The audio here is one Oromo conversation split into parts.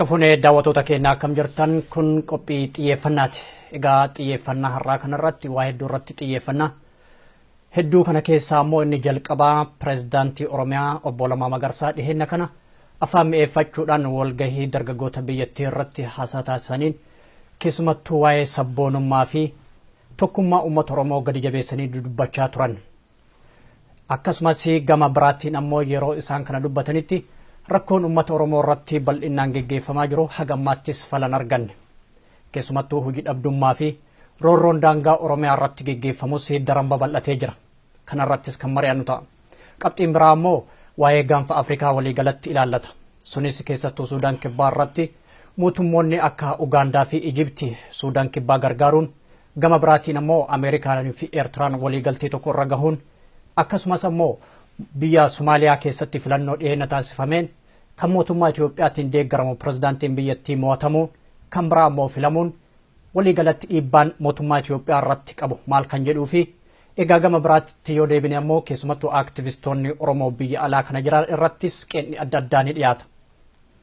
Hordoftoonni daawwattoota keenyaa akkam jirtan kun qophii xiyyeeffannaati. Egaa xiyyeeffannaa har'aa kanarratti waa hedduu irratti xiyyeeffannaa. Hedduu kana keessaa immoo inni jalqabaa pireezidaantii Oromiyaa obbo Lammaa Magarsaa dhiheenya kana afaan mi'eeffachuudhaan walgahii dargaggoota biyyattii irratti haasaa taasisaniin keessumattuu waa'ee sabboonummaa fi tokkummaa uummata Oromoo gadi jabeessanii dubbachaa turan. Akkasumas gama biraatiin ammoo yeroo isaan kana dubbatanitti rakkoon uummata Oromoo irratti bal'inaan geggeeffamaa jiru hagammaattis falan arganne. Keessumattuu hojii dhabdummaa fi roorroon daangaa Oromiyaa irratti geggeeffamus daran babal'atee jira. Kana irrattis kan mari'annu ta'a. Qabxiin biraa ammoo waa'ee gaanfa Afrikaa waliigalatti ilaallata. Sunis keessattuu Suudaan Kibbaa irratti mootummoonni akka Ugaandaa fi Ijibtii Suudaan Kibbaa gargaaruun gama biraatiin ammoo Ameerikaan fi Eertiraan waliigaltee tokko irra gahuun akkasumas ammoo biyya Somaaliyaa keessatti filannoo dhiheenya taasifameen kan mootummaa Itoophiyaatiin deeggaramu pireezidaantiin biyyattii mo'atamuun kan biraa ammoo filamuun waliigalatti dhiibbaan mootummaa Itoophiyaa irratti qabu maal kan jedhuu fi egaa gama biraatti yoo deebine ammoo keessumattuu aktivistoonni Oromoo biyya alaa kana jiran irrattis qeenni adda addaa ni dhiyaata.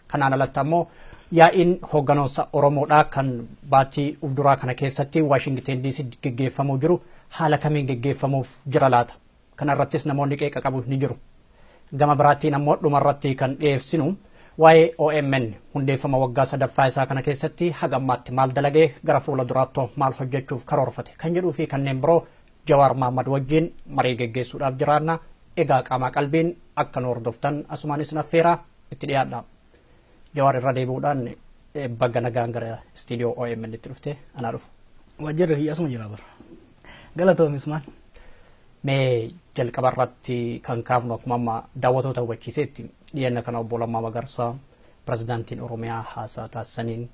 Kanaan alatti ammoo yaa'iin hoogganoota Oromoodhaa kan baatii ufduraa kana keessatti Waashingten DC geggeeffamuu jiru haala kamiin geggeeffamuuf jira laata? Kana irrattis namoonni qeeqa qabu ni jiru. Gama biraatiin ammoo dhumarratti kan dhiyeessinu waa'ee OMN hundeeffama waggaa sadaffaa isaa kana keessatti hagammaatti maal dalagee gara fuula duraatti maal hojjechuuf karoorfate kan jedhuu fi kanneen biroo Jawaar Mahaammad wajjin marii geggeessuudhaaf jiraanna. Egaa qaamaa qalbiin akka nu hordoftan asumaanis naffeeraa itti dhiyaadha. Jawaar irra deebi'uudhaan bagga nagaan gara istiidiyoo OMN itti dhufte anaa dhufu. Wajjirri hiyyasuma jira bara. Galatoomis maal? Mee jalqaba irratti kan kaafnu akkuma amma daawwattoota hubachiiseetti dhiyeenya kana obbo Lammaa Magarsaa pireezidaantiin Oromiyaa haasaa taasisaniin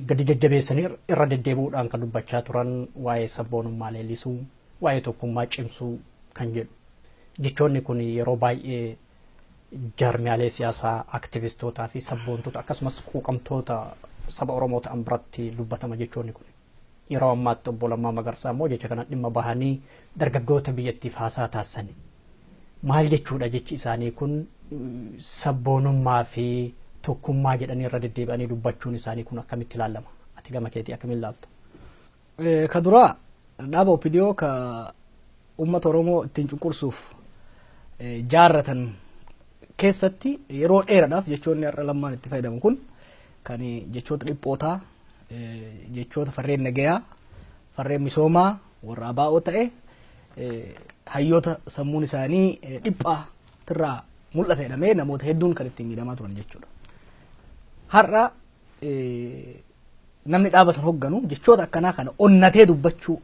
gadi jajjabeessanii irra deddeebi'uudhaan kan dubbachaa turan waa'ee sabboonummaa leellisuu, waa'ee tokkummaa cimsuu kan jedhu. Jechoonni kun yeroo baay'ee jaarmiyaalee siyaasaa, aktivistootaa fi sabboontota akkasumas quuqamtoota saba Oromoo ta'an biratti dubbatama jechoonni kun. Yeroo ammaatti obbo Lammaa Magarsaa immoo jecha kana dhimma bahanii dargaggoota biyyattiif haasaa taasisanii. Maal jechuudha jechi isaanii kun sabboonummaa fi tokkummaa jedhanii irra deddeebi'anii dubbachuun isaanii kun akkamitti ilaalama? Ati gama keetii akkamiin ilaalta? Ka duraa dhaaba OPDO ka uummata Oromoo ittiin cunqursuuf jaarratan keessatti yeroo dheeraadhaaf jechoonni har'a lammaan itti fayyadamu kun kan jechoota dhiphootaa, jechoota farreen nagayaa, farreen misoomaa, warra abaa'oo ta'e hayyoota sammuun isaanii dhiphaa irraa mul'ata jedhamee namoota hedduun kan ittiin miidhamaa turan jechuudha. Har'a namni dhaaba san hogganu jechoota akkanaa kana onnatee dubbachuu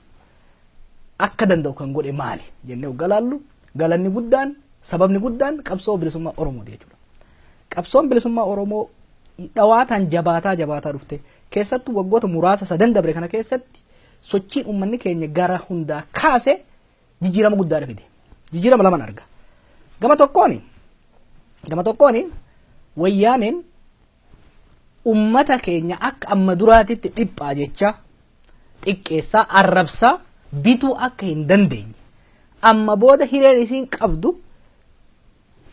akka danda'u kan godhe maali jennee hoggaa laallu galanni guddaan sababni guddaan qabsoo bilisummaa Oromooti jechuudha. Qabsoon bilisummaa Oromoo dhawaataan jabaataa dhufte keessattuu waggoota muraasa sadan dabre kana keessatti sochiin uummanni keenya gara hundaa kaase jijjiirama guddaa fide. Jijjiirama lamaan arga. Gama tokkoon wayyaaneen uummata keenya akka amma duraatitti dhiphaa jecha xiqqeessaa arrabsaa bituu akka hin dandeenye amma booda hireen isiin qabdu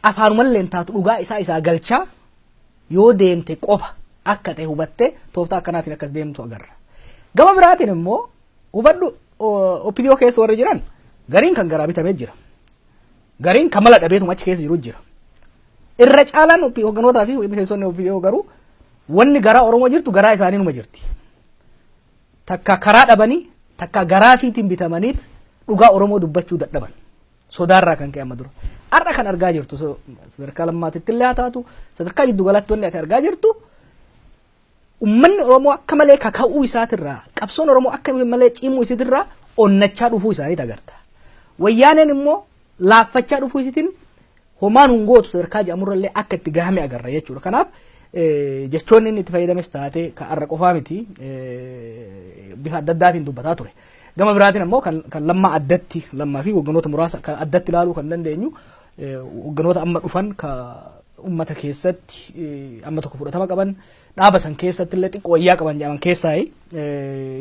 afaanumallee taatu dhugaa isaa galchaa yoo deemte qofa akka ta'e hubattee tooftaa akkanaatiin akkas deemtu agarra. Gama biraatiin immoo hubadhu OPDO keessa warri jiran gariin kan garaa bitamee jira. Gariin kan mala dhabeetuma achi keessa jiru jira. Irra caalaan hogganootaa fi miseensonni OPDO garuu wanni garaa Oromoo jirtu garaa isaanii numa jirti. Takka karaa dhabanii takka garaa fiitiin bitamaniif dhugaa Oromoo dubbachuu dadhaban. Sodaarraa kan ka'e amma dura. Har'a kan argaa jirtu sadarkaa lammaatitti illee haa taatu sadarkaa jiddu galaatti wanni ati argaa jirtu uummanni Oromoo akka malee kaka'uu isaatirraa qabsoon Oromoo akka malee cimuu isaatirraa onnachaa dhufuu isaaniit agarta. Wayyaaneen immoo laaffachaa dhufuu isaatiin homaan hungootu sadarkaa jedhamurrallee akka itti gahame agarra jechuudha. Kanaaf jechoonni inni itti fayyadames taate kan har'a qofaa miti bifa adda addaatiin dubbataa ture. Gama biraatiin ammoo kan lammaa addatti lammaa fi hogganoota muraasa kan addatti ilaaluu kan dandeenyu hogganoota amma dhufan ka uummata keessatti amma tokko fudhatama qaban dhaaba san keessatti illee xiqqoo wayyaa qaban jedhaman keessaa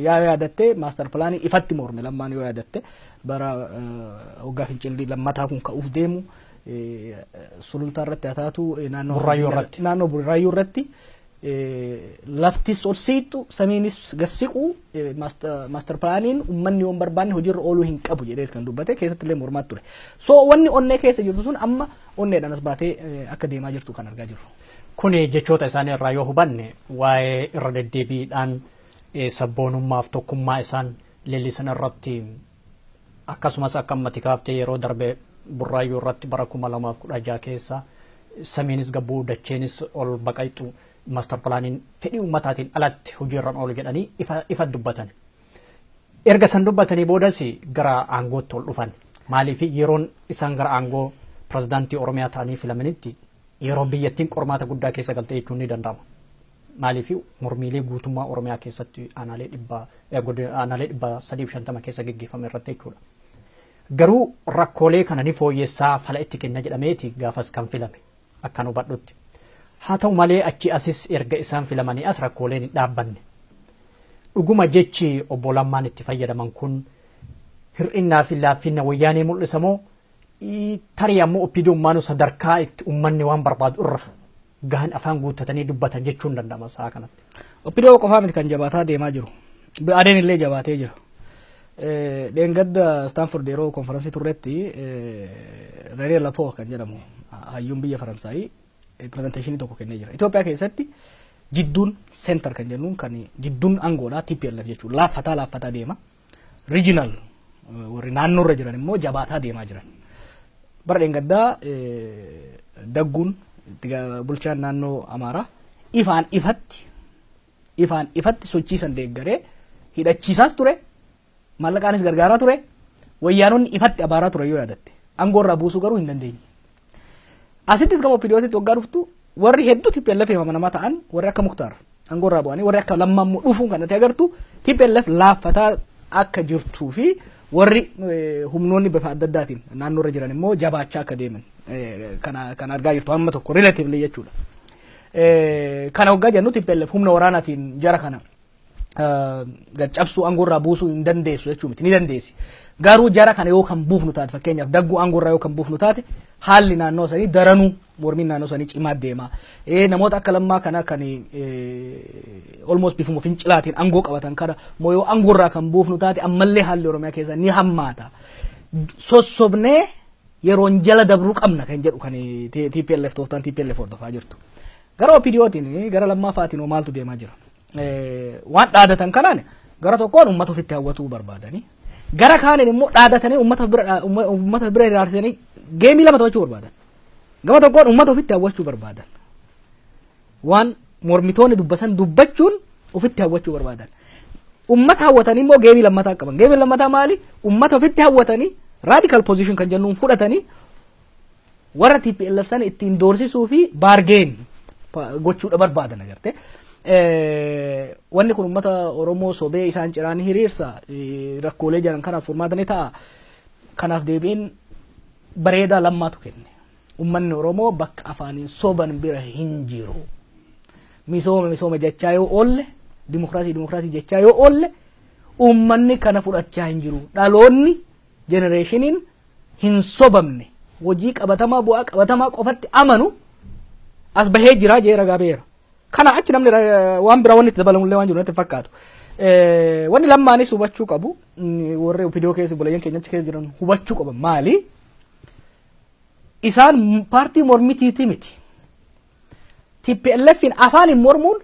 yaadatte maaster pilaanii ifatti morme lammaan yoo yaadatte bara hoggaa fincilli lammataa kun ka'uuf deemu sulultaa irratti haa taatu naannoo Burraayyuu irratti laftis ol siitu samiinis gassiqu master plaaniin ummanni yoon barbaanne hojiirra ooluu hin qabu jedhee kan dubbate keessatti illee mormaat ture. So wanni onnee keessa jirtu sun amma onneedhaan as baatee akka deemaa jirtu kan argaa jirru. Kuni jechoota isaanii irraa yoo hubanne waa'ee irra deddeebiidhaan sabboonummaaf tokkummaa isaan leellisan irratti akkasumas akka ammatti kaaftee yeroo darbe burraayyuu irratti bara 2016 keessa samiinis gabbuu dacheenis ol baqayxu master plaaniin fedhii ummataatiin alatti hojiirran oolu jedhanii ifa dubbatan. Erga san dubbatanii boodas gara aangootti ol dhufan. Maaliif yeroon isaan gara aangoo pirezidaantii Oromiyaa ta'anii filamanitti yeroo biyyattiin qormaata guddaa keessa galtee jechuun ni danda'ama. Maaliif mormiilee guutummaa Oromiyaa keessatti aanaalee 350 keessa geggeeffame irratti jechuudha. Garuu rakkoolee kana ni fooyyessaa fala itti kenna jedhameeti gaafas kan filame akkan hubadhutti. Haa ta'u malee achi asis erga isaan filamanii as rakkooleen hin dhaabbanne. Dhuguma jechi obbo Lammaan itti fayyadaman kun hir'innaa fi laaffinna wayyaanee mul'isa moo tarii ammoo oppiidummaanu sadarkaa itti ummanni waan barbaadu irra gahan afaan guuttatanii dubbatan jechuun danda'ama sa'a kanatti. Oppiidoo qofaa miti kan jabaataa deemaa jiru. Adeen illee jabaatee jira. Dheengadda Stanford yeroo konferansii turreetti René Lafoo kan jedhamu hayyuun biyya Faransaayii presenteeshinii tokko kennee jira. Itoophiyaa keessatti jidduun center kan jennuun kan jidduun aangoodhaa TPLF jechuudha. Laaffataa deema. Regional warri naannoorra jiran immoo jabaataa deemaa jiran. Bara dheengaddaa dagguun bulchaan naannoo Amaaraa ifaan ifatti sochiisan deeggaree hidhachiisaas ture. Mallaqaanis gargaaraa ture. Wayyaanonni ifatti abaaraa ture yoo yaadatte. Aangoorraa buusuu garuu hin dandeenye. Asittis gama oppiidootitti waggaa dhuftu warri hedduu TPLF himamanamaa ta'an warri akka Muktaar aangoorraa bu'anii warri akka Lammaan dhufuun kan ati agartu TPLF laaffataa akka jirtuu fi warri humnoonni bifa adda addaatiin naannoorra jiran immoo jabaachaa akka deeman kan argaa jirtu amma tokko relatively jechuudha. Kana waggaa jennu TPLF humna waraanaatiin jara kana cabsuu aangoorraa buusuu hin dandeessu jechuu miti ni dandeessi. Garuu jara kana yoo kan buufnu taate fakkeenyaaf dagguu aangoorraa yoo kan buufnu taate haalli naannoo sanii daranuu mormiin naannoo sanii cimaa deema. Namoota akka Lammaa kana kan almost bifuma fincilaatiin aangoo qabatan kana moo yoo aangoorraa kan buufnu taate ammallee haalli Oromiyaa keessa ni hammaata. Sossobnee yeroon jala dabruu qabna kan jedhu kan TPLF tooftaan TPLF hordofaa jirtu. Gara OPDOtiin gara Lammaa fa'aatiin maaltu deemaa jira. Waan dhaadatan kanaan gara tokkoon uummata ofitti hawwatuu barbaadanii gara kaaniin immoo dhaadatanii uummata bira hiraarsanii geemii lama taphachuu barbaadan. Gama tokkoon uummata ofitti hawwachuu barbaadan. Waan mormitoonni dubbachuun ofitti hawwachuu barbaadan. Uummata hawwatanii immoo geemii lammataa qaban. Geemii lammataa maali? Uummata ofitti hawwatanii radical position kan jennuun fudhatanii warra TPLF sana ittiin doorsisuu fi baargeen gochuudha barbaadan agartee. Wanni kun uummata Oromoo sobee isaan ciraan hiriirsa rakkoolee jiran kanaaf furmaatanii ta'a. Kanaaf deebiin bareedaa Lammaatu kenne. Uummanni Oromoo bakka afaaniin soban bira hin jiru. Misooma jechaa yoo oolle, dimokiraasii jechaa yoo oolle, uummanni kana fudhachaa hin jiru. Dhaloonni jenereeshiniin hin sobamne hojii qabatamaa bu'aa qabatamaa qofatti amanu as bahee jira jee ragaa beera. Kana achi namni waan biraa wanni itti dabalamullee waan jiru natti fakkaatu. Wanni Lammaanis hubachuu qabu warri OPDO keessa bulayyan keenyatti keessa jiran hubachuu qaban maali? Isaan paartii mormitiiti miti. TPLFin afaanin mormuun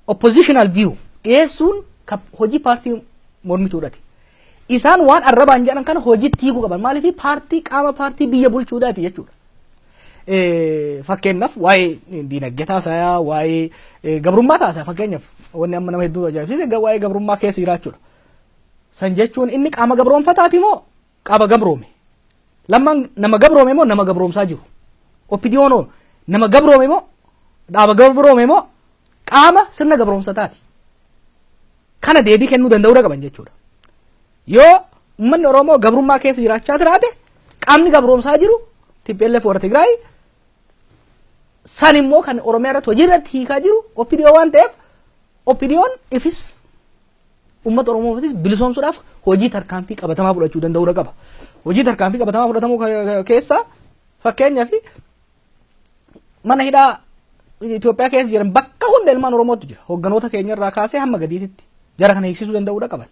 oppositional view dhiyeessuun hojii paartii mormituudhaati. Isaan waan arrabaan jedhan kana hojiitti hiikuu qaban maaliif paartii qaama paartii biyya bulchuudhaati jechuudha. Fakkeenyaaf waa'ee diinagdee taasayaa waa'ee gabrummaa taasaa fakkeenyaaf wanni amma nama hedduu ajaa'ibsiise waa'ee gabrummaa keessa jiraachuudha. San jechuun inni qaama gabroonfataati moo qaama gabroome? Lammaan nama gabroome moo nama gabroomsaa jiru? OPDO'n nama gabroome moo dhaaba gabroome moo qaama sirna gabroomsataati? Kana deebii kennuu danda'uu qaban jechuudha. Yoo uummanni Oromoo gabrummaa keessa jiraachaa jiraate qaamni gabroomsaa jiru TPLF warra Tigraay san immoo kan Oromiyaa irratti hojii irratti hiikaa jiru OPDO waan ta'eef OPDO'n ifis uummata Oromootis bilisoomsuudhaaf hojii tarkaanfii qabatamaa fudhachuu danda'uu qaba. Hojii tarkaanfii qabatamaa fudhatamuu keessaa fakkeenyaaf mana hidhaa Itoophiyaa keessa jiran bakka hunda ilmaan Oromootu jira. Hoogganoota keenya irraa kaasee hamma gadiitti jara kana hiiksisuu danda'uudha qaban.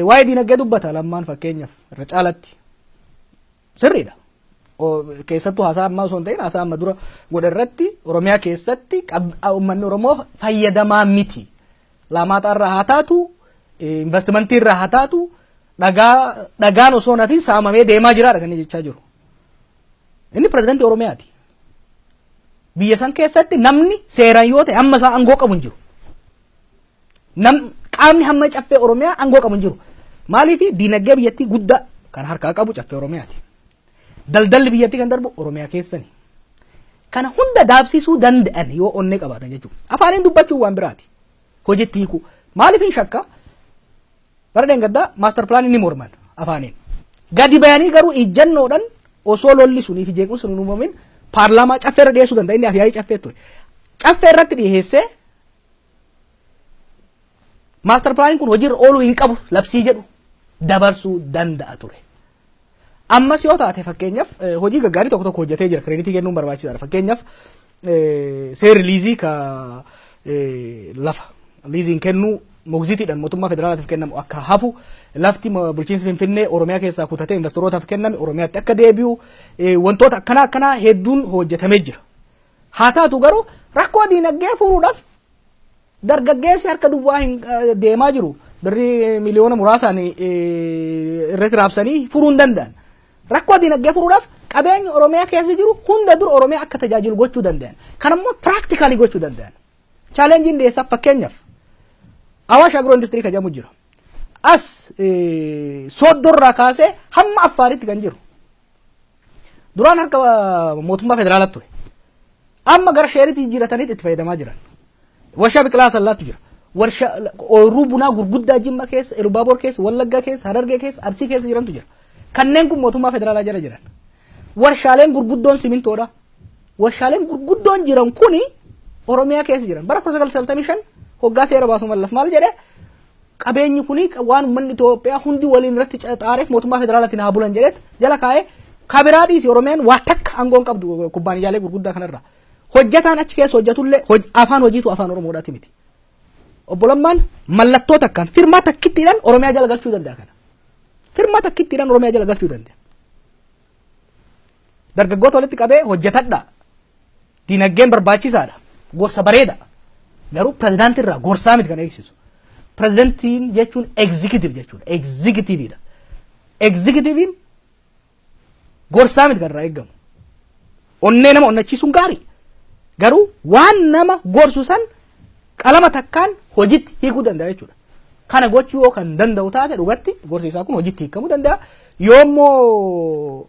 Waa'ee diinagdee dubbata Lammaan fakkeenyaaf irra caalatti sirriidha. Keessattuu haasaa ammaa osoo hin ta'in haasaa amma dura godhe irratti Oromiyaa keessatti uummanni Oromoo fayyadamaa miti. Lamaaxaa irraa haa taatu, investimentii irraa haa taatu, dhagaan osoo natiin saamamee deemaa jiraadha kan jechaa jiru. Inni pirezidaantii Oromiyaati. Biyya san keessatti namni seeraan yoo ta'e amma isaa aangoo qabu hin jiru. Qaamni hamma caffee Oromiyaa aangoo qabu hin jiru. Maaliif diinagdee biyyattii guddaa kan harkaa qabu caffee Oromiyaati. Daldalli biyyattii kan darbu Oromiyaa keessani. Kana hunda daabsisuu danda'an yoo onnee qabaatan jechuudha. Afaaniin dubbachuun waan biraati. Hojiitti hiiku. Maaliif hin shakka? Bara deengaddaa maaster pilaanii ni morman afaaniin. Gadi bayanii garuu ijjannoodhaan osoo lolli sunii fi jeequmsi sun uumamin paarlaamaa caffee irra dhiyeessuu danda'a. Inni afyaa'ii caffee ture. Caffee irratti dhiyeessee maaster pilaaniin kun hojiirra ooluu hin qabu labsii jedhu dabarsuu danda'a ture. Ammas yoo taate fakkeenyaaf hojii gaggaarii tokko tokko hojjetee jira. Kireeditii kennuun barbaachisaadha. Fakkeenyaaf seerri liizii ka lafa liiziin kennuu mogzitiidhaan mootummaa federaalaatiif kennamu akka hafu lafti bulchiinsi Finfinnee Oromiyaa keessaa kutatee investorotaaf kenname Oromiyaatti akka deebi'u wantoota akkanaa hedduun hojjetamee jira. Haa taatu garuu rakkoo diinagdee furuudhaaf dargaggeessi harka duwwaa hin deemaa jiru. Birrii miliyoona muraasaan irratti raabsanii furuu hin danda'an. Rakkoo diinagdee furuudhaaf qabeenya Oromiyaa keessa jiru hunda dur Oromiyaa akka tajaajilu gochuu danda'an. Kanammoo piraaktikaalii gochuu danda'an. Chaalenjiin dhiyeessaaf fakkeenyaaf Awaash Agiroo Industirii kan jedhamu jira. As Sooddorraa kaasee hamma Affaaritti kan jiru. Duraan harka mootummaa federaalaatti ture. Amma gara sheeritti jijjiirataniitti itti fayyadamaa jiran. Warshaa biqilaa sallaattu jira. Warshaa ooyiruu bunaa gurguddaa Jimma keessa, Elubaaboor keessa, Wallaggaa keessa, Harargee keessa, Arsii keessa jirantu jira. Kanneen kun mootummaa federaalaa jala jiran. Warshaaleen gurguddoon simintoodha. Warshaaleen gurguddoon jiran kuni Oromiyaa keessa jiran. Bara 1995 hoggaa seera baasu mallas maal jedhee qabeenyi kuni waan uummanni Itoophiyaa hundi waliin irratti xaareef mootummaa federaalaatiin haa bulan jedheet jala kaa'ee kabiraadhiis Oromiyaan waa takka aangoon qabdu kubbaaniyaalee gurguddaa kanarraa. Hojjetaan achi keessa hojjetullee afaan hojiitu afaan Oromoodhaati miti. Obbo Lammaan mallattoo takkaan firmaa takkittiidhaan Oromiyaa jala galchuu danda'a kana. Firmaa takkittiidhaan Oromiyaa jala galchuu danda'a. Dargaggoota walitti qabee hojjetadha. Diinagdeen barbaachisaadha. Gorsa bareeda. Garuu pirezidaantii irraa gorsaa miti kan eegsisu. Pirezidaantiin jechuun egzikitiiv jechuudha. Egzikitiiviidha. Egzikitiiviin gorsaa miti kan irraa eeggamu. Onnee nama onnachiisuun gaarii. Garuu waan nama gorsu san qalama takkaan hojiitti hiikuu danda'a jechuudha. Kana gochuu yoo kan danda'u taate dhugatti gorsi isaa kun hojiitti hiikamuu danda'a. Yoommoo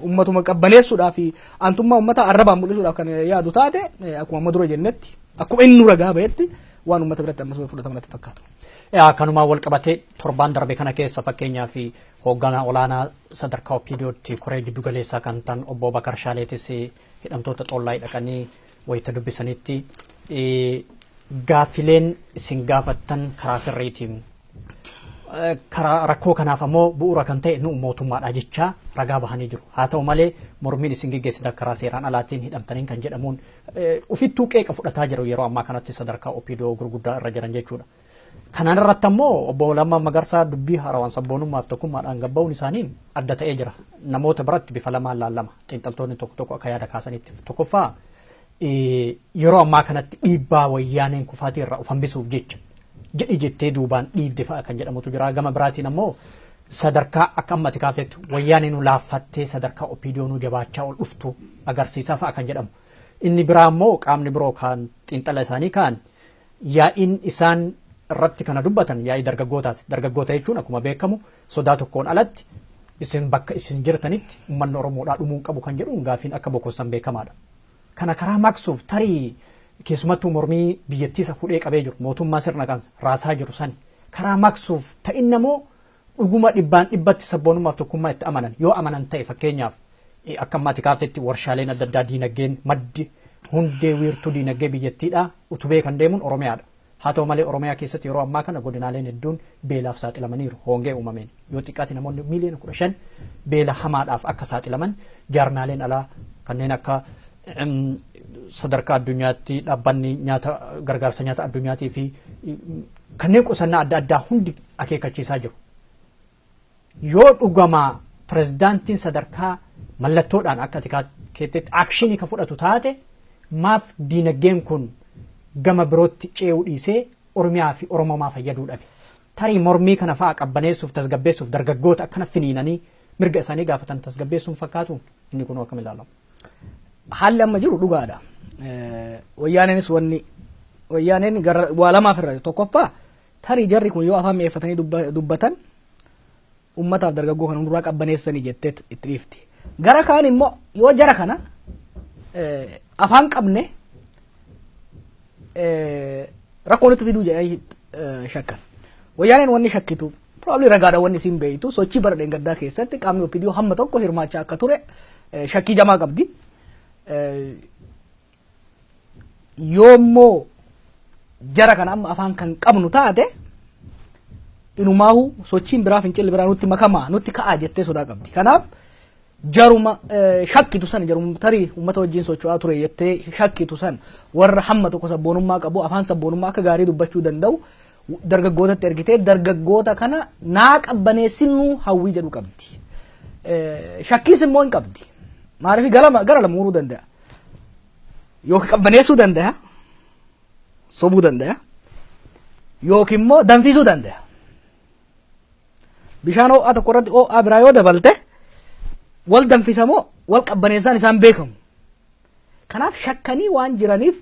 ummatuma qabbaneessuudhaaf fi antummaa ummata arrabaan mul'isuudhaaf kan yaadu taate akkuma amma dura jennetti akkuma inni ragaa ba'etti waan ummata biratti ammas fudhatamu natti fakkaatu. Kanumaan wal qabatee torbaan darbe kana keessa fakkeenyaa fi hoogganaa olaanaa sadarkaa OPDOtti koree giddu galeessaa kan ta'an obbo Bakar Shaaleetis hidhamtoota xollaa dhaqanii wayita dubbisanitti gaaffileen isin gaafattan karaa sirriitiin karaa rakkoo kanaaf ammoo bu'uura kan ta'e nu mootummaadha jechaa ragaa bahanii jiru. Haa ta'u malee mormiin isin geggeessitan karaa seeraan alaatiin hidhamtaniin kan jedhamuun ufittuu qeeqa fudhataa jiru yeroo ammaa kanatti sadarkaa OPDO gurguddaa irra jiran jechuudha. Kanaan irratti ammoo obbo Lammaan Magarsaa dubbii haarawaan sabboonummaaf tokkummaadhaan gabba'uun isaanii adda ta'ee jira. Namoota biratti bifa lamaan laallama. Xiinxaltoonni tokko tokko akka yaada kaasanitti tokkoffaa yeroo ammaa kanatti dhiibbaa wayyaaneen kufaatii irraa of hambisuuf jecha jedhi jettee duubaan dhiibde fa'a kan jedhamutu jira. Gama biraatiin ammoo sadarkaa akka ammatti kaaftetti wayyaaneen nu laaffattee sadarkaa OPDO nu jabaachaa ol dhuftu agarsiisaa fa'a kan jedhamu. Inni biraa ammoo qaamni biroo kan xiinxala isaanii kaan yaa'iin isaan irratti kana dubbatan yaa'ii dargaggootaati. Dargaggoota jechuun akkuma beekamu sodaa tokkoon alatti isin bakka isin jirtanitti uummanni Oromoodhaa dhumuun qabu kan jedhuun gaafiin akka bokossan beekamaadha. Kana karaa maqsuuf tarii keessumattuu mormii biyyattiisa fudhee qabee jiru mootummaa sirna kan raasaa jiru sani karaa maqsuuf ta'in ammoo dhuguma dhibbaan dhibbatti sabboonummaaf tokkummaa itti amanan yoo amanan ta'e fakkeenyaaf akka ammatti kaaftetti warshaaleen adda addaa diinagdeen maddi hundee wiirtuu diinagdee biyyattiidhaa utubee kan deemuun Oromiyaadha. Haa ta'u malee Oromiyaa keessatti yeroo ammaa kana godinaaleen hedduun beelaaf saaxilamaniiru hongee uumameen yoo xiqqaate namoonni miiliyoona 15 beela hamaadhaaf akka saaxilaman jaarmaaleen alaa kanneen akka sadarkaa addunyaatti dhaabbanni nyaata gargaarsa nyaata addunyaatii fi kanneen qusannaa adda addaa hundi akeekkachiisaa jiru. Yoo dhugamaa pirezidaantiin sadarkaa mallattoodhaan akka keetti akshinii kan fudhatu taate maaf diinagdeen kun gama birootti ce'uu dhiisee Oromiyaa fi Oromomaa fayyaduu dhabe. Tarii mormii kana fa'aa qabbaneessuuf tasgabbeessuuf dargaggoota akkana finiinanii mirga isaanii gaafatan tasgabbeessuun fakkaatu inni kun akkam ilaalamu. Haalli amma jiru dhugaadha. Wayyaaneenis wayyaaneen waa lamaaf irra tokkoffaa tarii jarri kun yoo afaan mi'eeffatanii dubbatan ummataaf dargaggoo kan hunduraa qabbaneessanii jettee itti dhiifti. Gara kaan immoo yoo jara kana afaan qabne rakkoonitti fiduu jedhanii shakkan. Wayyaaneen wanni shakkitu probably ragaadha wanni isin beeytu sochii bara dheengaddaa keessatti qaamni OPDO hamma tokko hirmaachaa akka ture shakkii jamaa qabdi. Yoommoo jara kana amma afaan kan qabnu taate inumaahu sochiin biraa fincilli biraa nutti makamaa nutti ka'aa jettee sodaa qabdi. Kanaaf jaruma shakkitu san jaruma tarii ummata wajjin socho'aa ture jettee shakkitu san warra hamma tokko sabboonummaa qabu afaan sabboonummaa akka gaarii dubbachuu danda'u dargaggootatti ergitee dargaggoota kana naa qabbaneessinuu hawwii jedhu qabdi. Shakkiis immoo hin qabdi. Maaliif gara lama muruu danda'a. Yookiin qabbaneessuu danda'a. Sobuu danda'a. Yookiin immoo danfisuu danda'a. Bishaan ho'aa tokko irratti ho'aa biraa yoo dabalte wal danfisamoo wal qabbaneessaan isaan beekamu. Kanaaf shakkanii waan jiraniif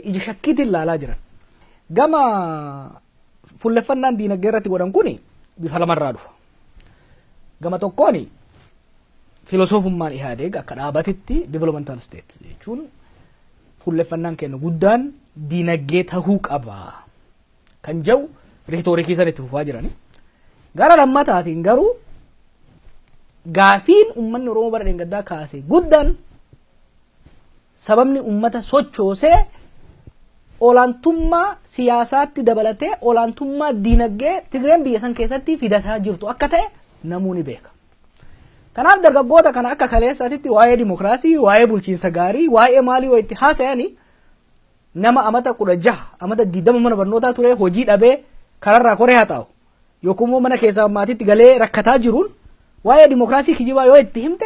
ija shakkiitiin ilaalaa jiran. Gama fuulleffannaan diinagdee irratti godhan kuni bifa lamarraa dhufa. Gama tokkoon filosoofummaan Ihaadeeg akka dhaabatitti developmental state jechuun fuulleffannaan kennu guddaan diinagdee tahuu qaba kan jedhu riitoorikii san itti fufaa jirani. Gara lammataatiin garuu gaafiin uummanni Oromoo bara dheengaddaa kaase guddaan sababni uummata sochoosee olaantummaa siyaasaatti dabalatee olaantummaa diinagdee Tigreen biyya san keessatti fidataa jirtu akka ta'e namoonni beeka. Kanaaf dargaggoota kana akka kaleessaatitti waa'ee dimokiraasii, waa'ee bulchiinsa gaarii, waa'ee maalii wayitti haasa'anii nama amata 16 amata 20 mana barnootaa ture hojii dhabee kararraa koree haa ta'u yookiin mana keessaa maatiitti galee rakkataa jiruun waa'ee dimokiraasii kijibaa yoo itti himte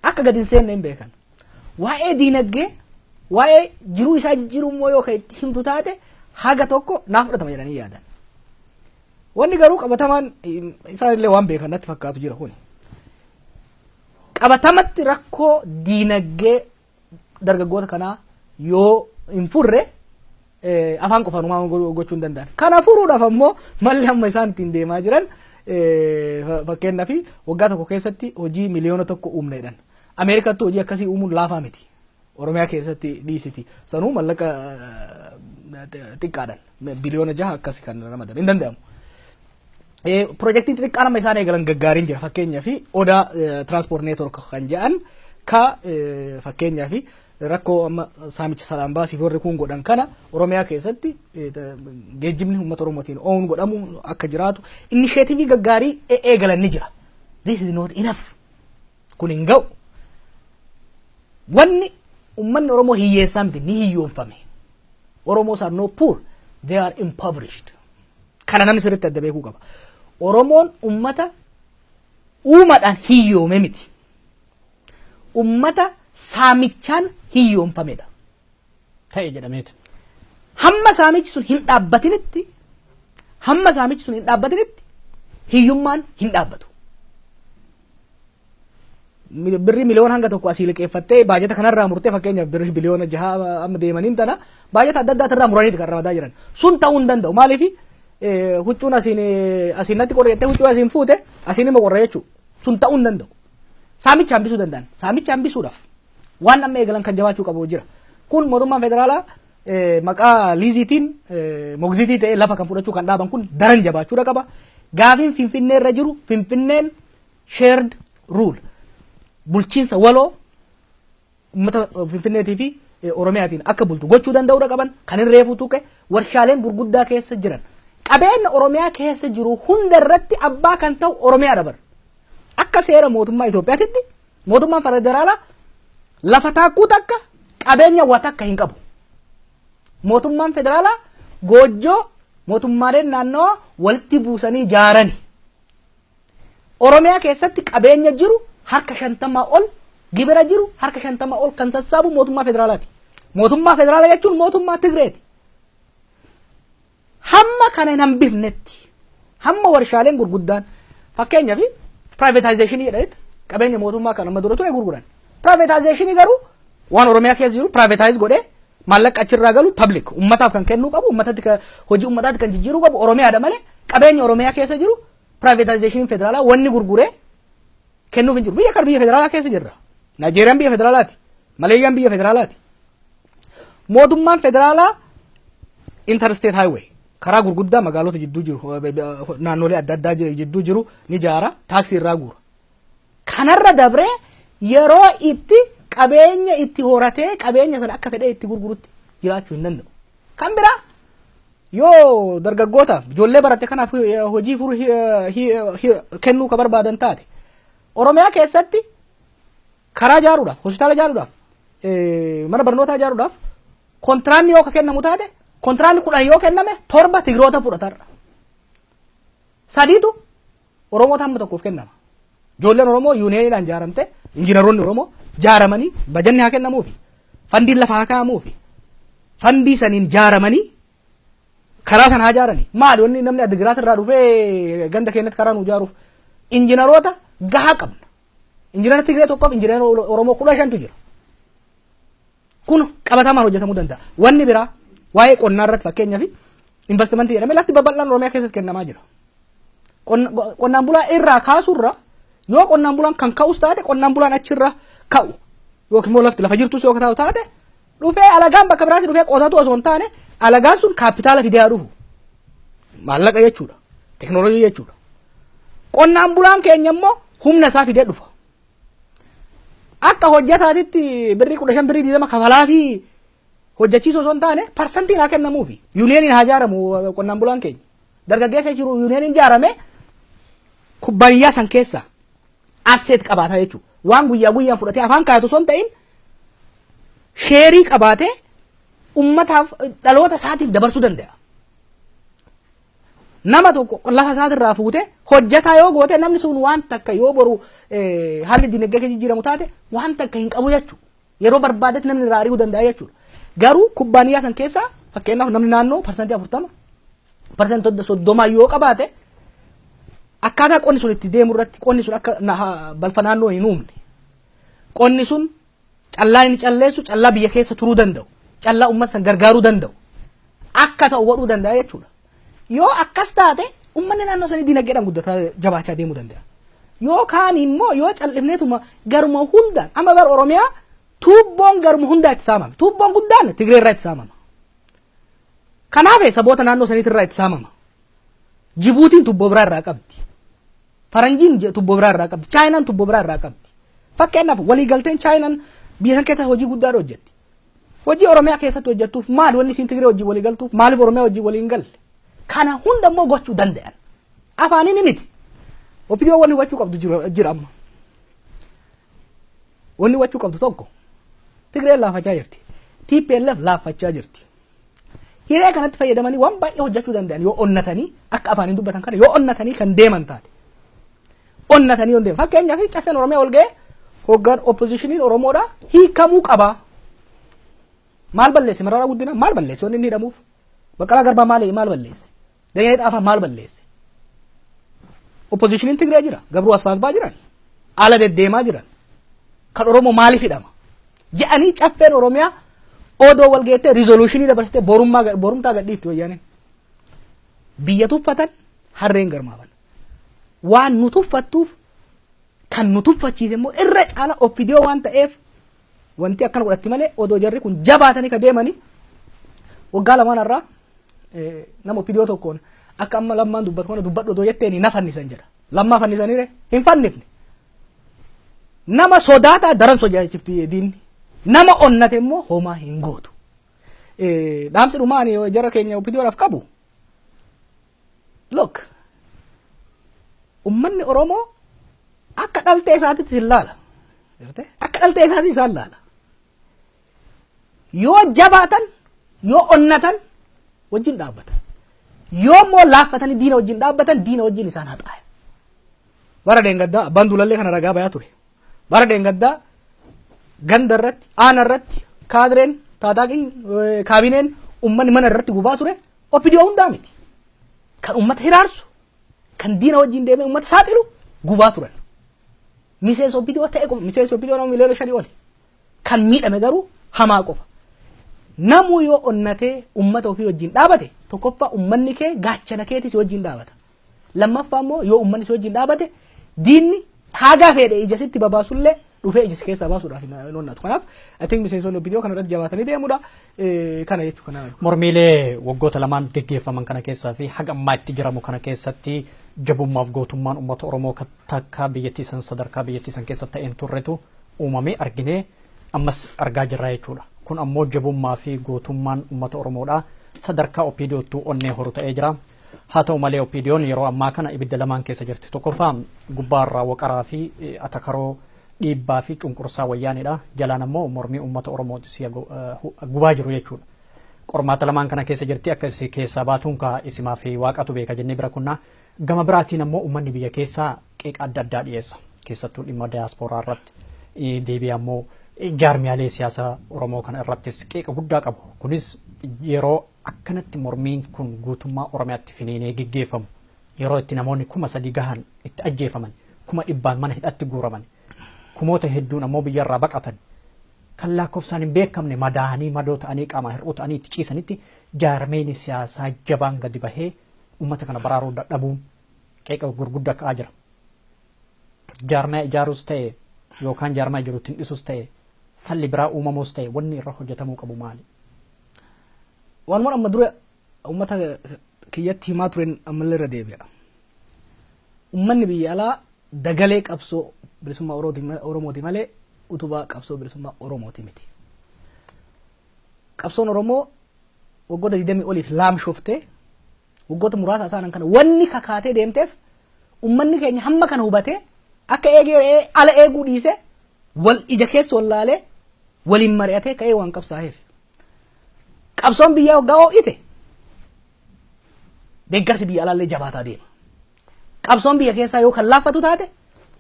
akka gadi hin seenne hin beekan. Waa'ee diinagdee waa'ee jiruu isaa jijjiiruu immoo yoo itti himtu taate haga tokko naaf fudhatama jedhanii yaadan. Wanni garuu qabatamaan isaanillee waan beekan natti fakkaatu jira kuni. Qabatamatti rakkoo diinagdee dargaggoota kanaa yoo hin furre afaan qofaan gochuu hin danda'an. Kana furuudhaaf ammoo malli amma isaan ittiin deemaa jiran fakkeenyaaf waggaa tokko keessatti hojii miliyoona tokko uumneedhaan. Ameerikaatti hojii akkasii uumuun laafaa miti. Oromiyaa keessatti dhiisiti. Sanuu mallaqa xiqqaadhaan biliyoona 6 akkasii kan ramadan hin danda'amu. Projektiin xixiqqaan amma isaan eegalan gaggaariin jira. Fakkeenyaaf odaa transport network kan jedhan ka fakkeenyaaf rakkoo amma saamicha salaan baasiif warri kun godhan kana Oromiyaa keessatti geejjibni uummata Oromootiin oon godhamu akka jiraatu initiatiivii gaggaarii eegalan ni jira. This is not enough. Kun hin ga'u. Wanni uummanni Oromoo hiyyeessaa miti ni hiyyoonfame. Oromos are not poor. They are impoverished. Kana namni sirriitti adda beekuu qaba. Oromoon uummata uumadhaan hiyyoome miti. Uummata saamichaan hiyyoonfamedha. Ta'e jedhameeti. Hamma saamichi sun hin dhaabbatinitti hiyyummaan hin dhaabbatu. Birri miliyoona hanga tokko asii liqeeffattee baajata kanarraa murtee fakkeenyaaf birri biliyoona 6 amma deemaniin tana baajata adda addaa irraa muraniiti kan ramadaa jiran. Sun ta'uu hin danda'u. Maaliif huccuun asiinatti qorreettee huccuu asiin fuute asiin immoo qorra jechuudha. Sun ta'uu hin danda'u. Saamicha hambisuu danda'an. Saamicha hambisuudhaaf waan amma eegalan kan jabaachuu qabu jira. Kun mootummaan federaalaa maqaa liiziitiin mogziitii ta'ee lafa kan fudhachuu kan dhaaban kun daran jabaachuudha qaba. Gaafiin Finfinnee irra jiru Finfinneen shared rule. Bulchiinsa waloo uummata Finfinneetii fi Oromiyaatiin akka bultu gochuu danda'uudha qaban kan hin reefu tuqe warshaaleen gurguddaa keessa jiran. Qabeenya Oromiyaa keessa jiru hunda irratti abbaa kan ta'u Oromiyaa dabar. Akka seera mootummaa Itoophiyaatti mootummaan federaalaa lafa taakkuu takka qabeenya waa takka hin qabu. Mootummaan federaalaa goojjoo mootummaaleen naannoo walitti buusanii ijaarani. Oromiyaa keessatti qabeenya jiru harka 50 ol gibira jiru harka 50 ol kan sassaabu mootummaa federaalaati. Mootummaa federaalaa jechuun mootummaa Tigreeti. Hamma kana hin hambifnetti hamma warshaaleen gurguddaan fakkeenyaaf privatization jedhamet qabeenya mootummaa kana amma dura ture gurguran. Privatization garuu waan Oromiyaa keessa jiru privatize godhee maallaqa achirraa galu public ummataaf kan kennuu qabu ummatatti hojii ummataatti kan jijjiiruu qabu Oromiyaadha malee qabeenya Oromiyaa keessa jiru privatization federaalaa wanni gurguree kennuuf hin jiru. Biyya kan biyya federaalaa keessa jirra. Naajeeriyaan biyya federaalaati. Maleeyyaan biyya federaalaati. Mootummaan federaalaa interstate highway karaa gurguddaa magaalota jidduu jiru naannolee adda addaa jidduu jiru ni ijaara taaksii irraa guura. Kanarra dabree yeroo itti qabeenya itti horatee qabeenya sana akka fedhee itti gurgurutti jiraachuu hin danda'u. Kan biraa yoo dargaggootaaf ijoollee baratte kanaaf hojii furu kennuu ka barbaadan taate Oromiyaa keessatti karaa ijaaruudhaaf hospitaala ijaaruudhaaf mana barnootaa ijaaruudhaaf kontiraanni yoo ka kennamu taate kontiraanni 10 yoo kenname 7 Tigiroota fudhatarra. Sadiitu Oromoota hamma tokkoof kennama. Ijoolleen Oromoo yuuniyeeniidhaan ijaaramte injiinaroonni Oromoo ijaaramanii bajanni haa kennamuufi fandiin lafa haa kaa'amuufi fandii saniin ijaaramanii karaa sana haa ijaaranii maali wanni namni Adigiraat irraa dhufee ganda keenyatti karaa nu ijaaruuf injiinaroota gahaa qabna. Injiinara Tigree tokkoof injiinara Oromoo 15tu jira. Kun qabatamaan hojjetamuu danda'a. Wanni biraa waa'ee qonnaa irratti fakkeenyaaf investimentii jedhamee lafti babal'aan Oromiyaa keessatti kennamaa jira. Qonnaan bulaa irraa kaasurra yoo qonnaan bulaan kan ka'us taate qonnaan bulaan achirra ka'u yookiin immoo lafti lafa jirtus yoo ta'u taate dhufee alagaan bakka biraatti dhufee qotatu osoo hin taane alagaan sun kaapitaala fidee dhufu maallaqa jechuudha teknooloojii jechuudha. Qonnaan bulaan keenya immoo humna isaa fidee dhufa. Akka hojjetaatitti birrii 15 birrii 20 kafalaa fi hojjechiisuu osoo hin taane parsantiin haa kennamuufi yuuniyeeniin haa ijaaramu qonnaan bulaan keenya. Dargaggeessa jiru yuuniyeeniin ijaarame kubbaayyaa san keessa asset qabaata jechuudha. Waan guyyaa guyyaan fudhatee afaan kaayatu osoo hin ta'in sheerii qabaatee ummataaf dhaloota isaatiif dabarsuu danda'a. Nama tokko lafa isaatirraa fuutee hojjetaa yoo goote namni sun waan takka yoo boru haalli dinagdee keessa jijjiiramu taate waan takka hin qabu jechuudha. Yeroo barbaadetti namni irraa ari'uu danda'a jechuudha. Garuu kubbaaniyaa san keessa fakkeenyaaf namni naannoo parsantii 40 parsantii 30 yoo qabaate akkaataa qonni sun itti deemu irratti qonni sun akka balfa naannoo hin uumne qonni sun callaa inni calleessu callaa biyya keessa turuu danda'u callaa uummata san gargaaruu danda'u akka ta'u godhuu danda'a jechuudha. Yoo akkas taate uummanni naannoo sanii dinagdeedhaan guddataa jabaachaa deemuu danda'a. Yoo kaan immoo yoo callifneetuma garuma hundaan amma bar Oromiyaa tuubboon garuma hundaa itti saamama. Tuubboon guddaan Tigree irraa itti saamama. Kanaaf saboota naannoo saniitti irraa itti saamama. Jibuutiin tubboo biraa irraa qabdi. Faranjiin tubboo biraa irraa qabdi. Chaayinaan tubboo biraa irraa qabdi. Fakkeenyaaf waliigalteen Chaayinaan biyya san keessa hojii guddaa hojjetti. Hojii Oromiyaa keessatti hojjettuuf maali wanni isiin Tigree hojii waliigaltuuf maaliif Oromiyaa hojii waliin galle? Kana hunda immoo gochuu danda'an. Afaaniin miti. Ofiidoo wanni hubachuu qabdu jira amma. Wanni hubachuu qabdu tokko Tigree laafachaa jirti. TPLF laafachaa jirti. Hiree kanatti fayyadamanii waan baay'ee hojjechuu danda'an yoo onnatanii akka afaaniin dubbatan kana yoo onnatanii kan deeman taate. Onnatanii yoo deeman. Fakkeenyaaf caffeen Oromiyaa ol ga'ee hoggaan oppositionii Oromoodhaa hiikamuu qaba. Maal balleesse Mararaa Guddinaa maal balleesse wanni inni hidhamuuf? Baqqalaa Garbaa maal balleesse? Dajanee Xaafaa maal balleesse? Oppositionii Tigree jira. Gabruu Asfaasbaa jiran. Ala deddeemaa jiran. Kan Oromoo maaliif hidhama? Je'anii caffeen Oromiyaa odoo wal geettee rizooluushinii dabarsitee borumtaa gadhiifti wayyaaneen. Biyya tuffatan harreen garmaaman. Waan nu tuffattuuf kan nu tuffachiise immoo irra caala oppidiyoo waan ta'eef wanti akkana godhatti malee odoo jarri kun jabaatanii ka deemanii waggaa lamaan irraa nama oppidiyoo tokkoon akka amma lammaan dubbatu kana dubbadhu odoo jetteeni na fannisan jedha. Lammaa fannisaniire hin fannifne. Nama sodaataa daran sodaachifti diinni. Nama onnate immoo homaa hin gootu. Dhaamsi dhumaan jara keenya oppidiyoodhaaf qabu. Look. Ummanni Oromoo akka dhaltee isaatitti hin laala. Akka dhaltee isaatitti isaan laala. yoo jabaatan yoo onnatan wajjin dhaabbatan yoo immoo laaffatanii diina wajjin dhaabbatan diina wajjin isaan haxaa'e. Bara deengaddaa abbaan duulallee kana ragaa bayaa ture. Bara deengaddaa ganda irratti aana irratti kaadireen taataaqiin kaabineen ummanni mana irratti gubaa ture OPDO hundaa miti. Kan ummata hiraarsu kan diina wajjin deemee ummata saaxilu gubaa turan. Miseensa OPDO ta'e qofa miseensa OPDO nama miliyoona 5 oli. Kan miidhame garuu hamaa qofa. Namuu yoo onnatee ummata ofii wajjin dhaabate tokkoffaa ummanni kee gaachana keetis wajjin dhaabata. Lammaffaa immoo yoo ummanni si wajjin dhaabate diinni hagaa fedhe ija sitti babaasullee dhufee ija si keessaa baasuudhaaf hin onnatu. Kanaaf atiin miseensonni OPDO kana irratti jabaatanii deemudha. Kana jechuudha. Mormiilee waggoota lamaan geggeeffaman kana keessaa fi haga ammaa itti jiramu kana keessatti jabummaaf gootummaan uummata Oromoo takka biyyattii san sadarkaa biyyattii san keessatti ta'een turretu uumamee arginee ammas argaa jirra jechuudha. Kun ammoo jabummaa fi gootummaan uummata Oromoodha. Sadarkaa OPDOtu onnee horu ta'ee jira. Haa ta'u malee OPDOon yeroo ammaa kana ibidda lamaan keessa jirti. Tokkoffaa gubbaarraa waqaraa fi atakaroo dhiibbaa fi cunqursaa wayyaanidha. Jalaan ammoo mormii uummata Oromoo gubaa jiru jechuudha. Qormaata lamaan kana keessa jirti akka isii keessaa baatuun ka isimaa fi waaqatu beeka jennee bira kunnaa. Gama biraatiin ammoo uummanni biyya keessaa qeeqa adda addaa dhiyeessa. Keessattuu dhimma diyaaspooraa irratti deebi'ee ammoo jaarmiyaalee siyaasaa Oromoo kana irrattis qeeqa guddaa qabu. Kunis yeroo akkanatti mormiin kun guutummaa Oromiyaatti finiinee geggeeffamu yeroo itti namoonni 3,000 gahan itti ajjeefaman 100,000 mana hidhatti guuraman kumoota hedduun ammoo biyyarraa baqatan kan lakkoofsaan hin beekamne madaa'anii madoo ta'anii qaama hir'uu ta'anii itti ciisanitti jaarmeen siyaasaa jabaan gadi bahee uummata kana baraaruu dadhabuun qeeqa gurguddaa ka'aa jira. Jaarmaa ijaaruus ta'e yookaan jaarmaa jiruutti dhisus ta'e falli biraa uumamuus ta'e wanni irra hojjetamuu qabu maali? Waan amma dura uummata kiyyatti himaa turen ammallee irra deebi'a. Uummanni biyya alaa dagalee qabsoo bilisummaa Oromooti malee utubaa qabsoo bilisummaa Oromooti miti. Qabsoon Oromoo waggoota 20 oliif laamshoftee waggoota muraasa isaan kana wanni kakaatee deemteef uummanni keenya hamma kana hubatee akka eegee ala eeguu dhiise wal ija keessa wallaalee waliin mari'atee ka'ee waan qabsaa'eef. Qabsoon biyyaa waggaa ho'ite deeggarsi biyya alaallee jabaataa deema. Qabsoon biyya keessaa yoo kan laaffatu taate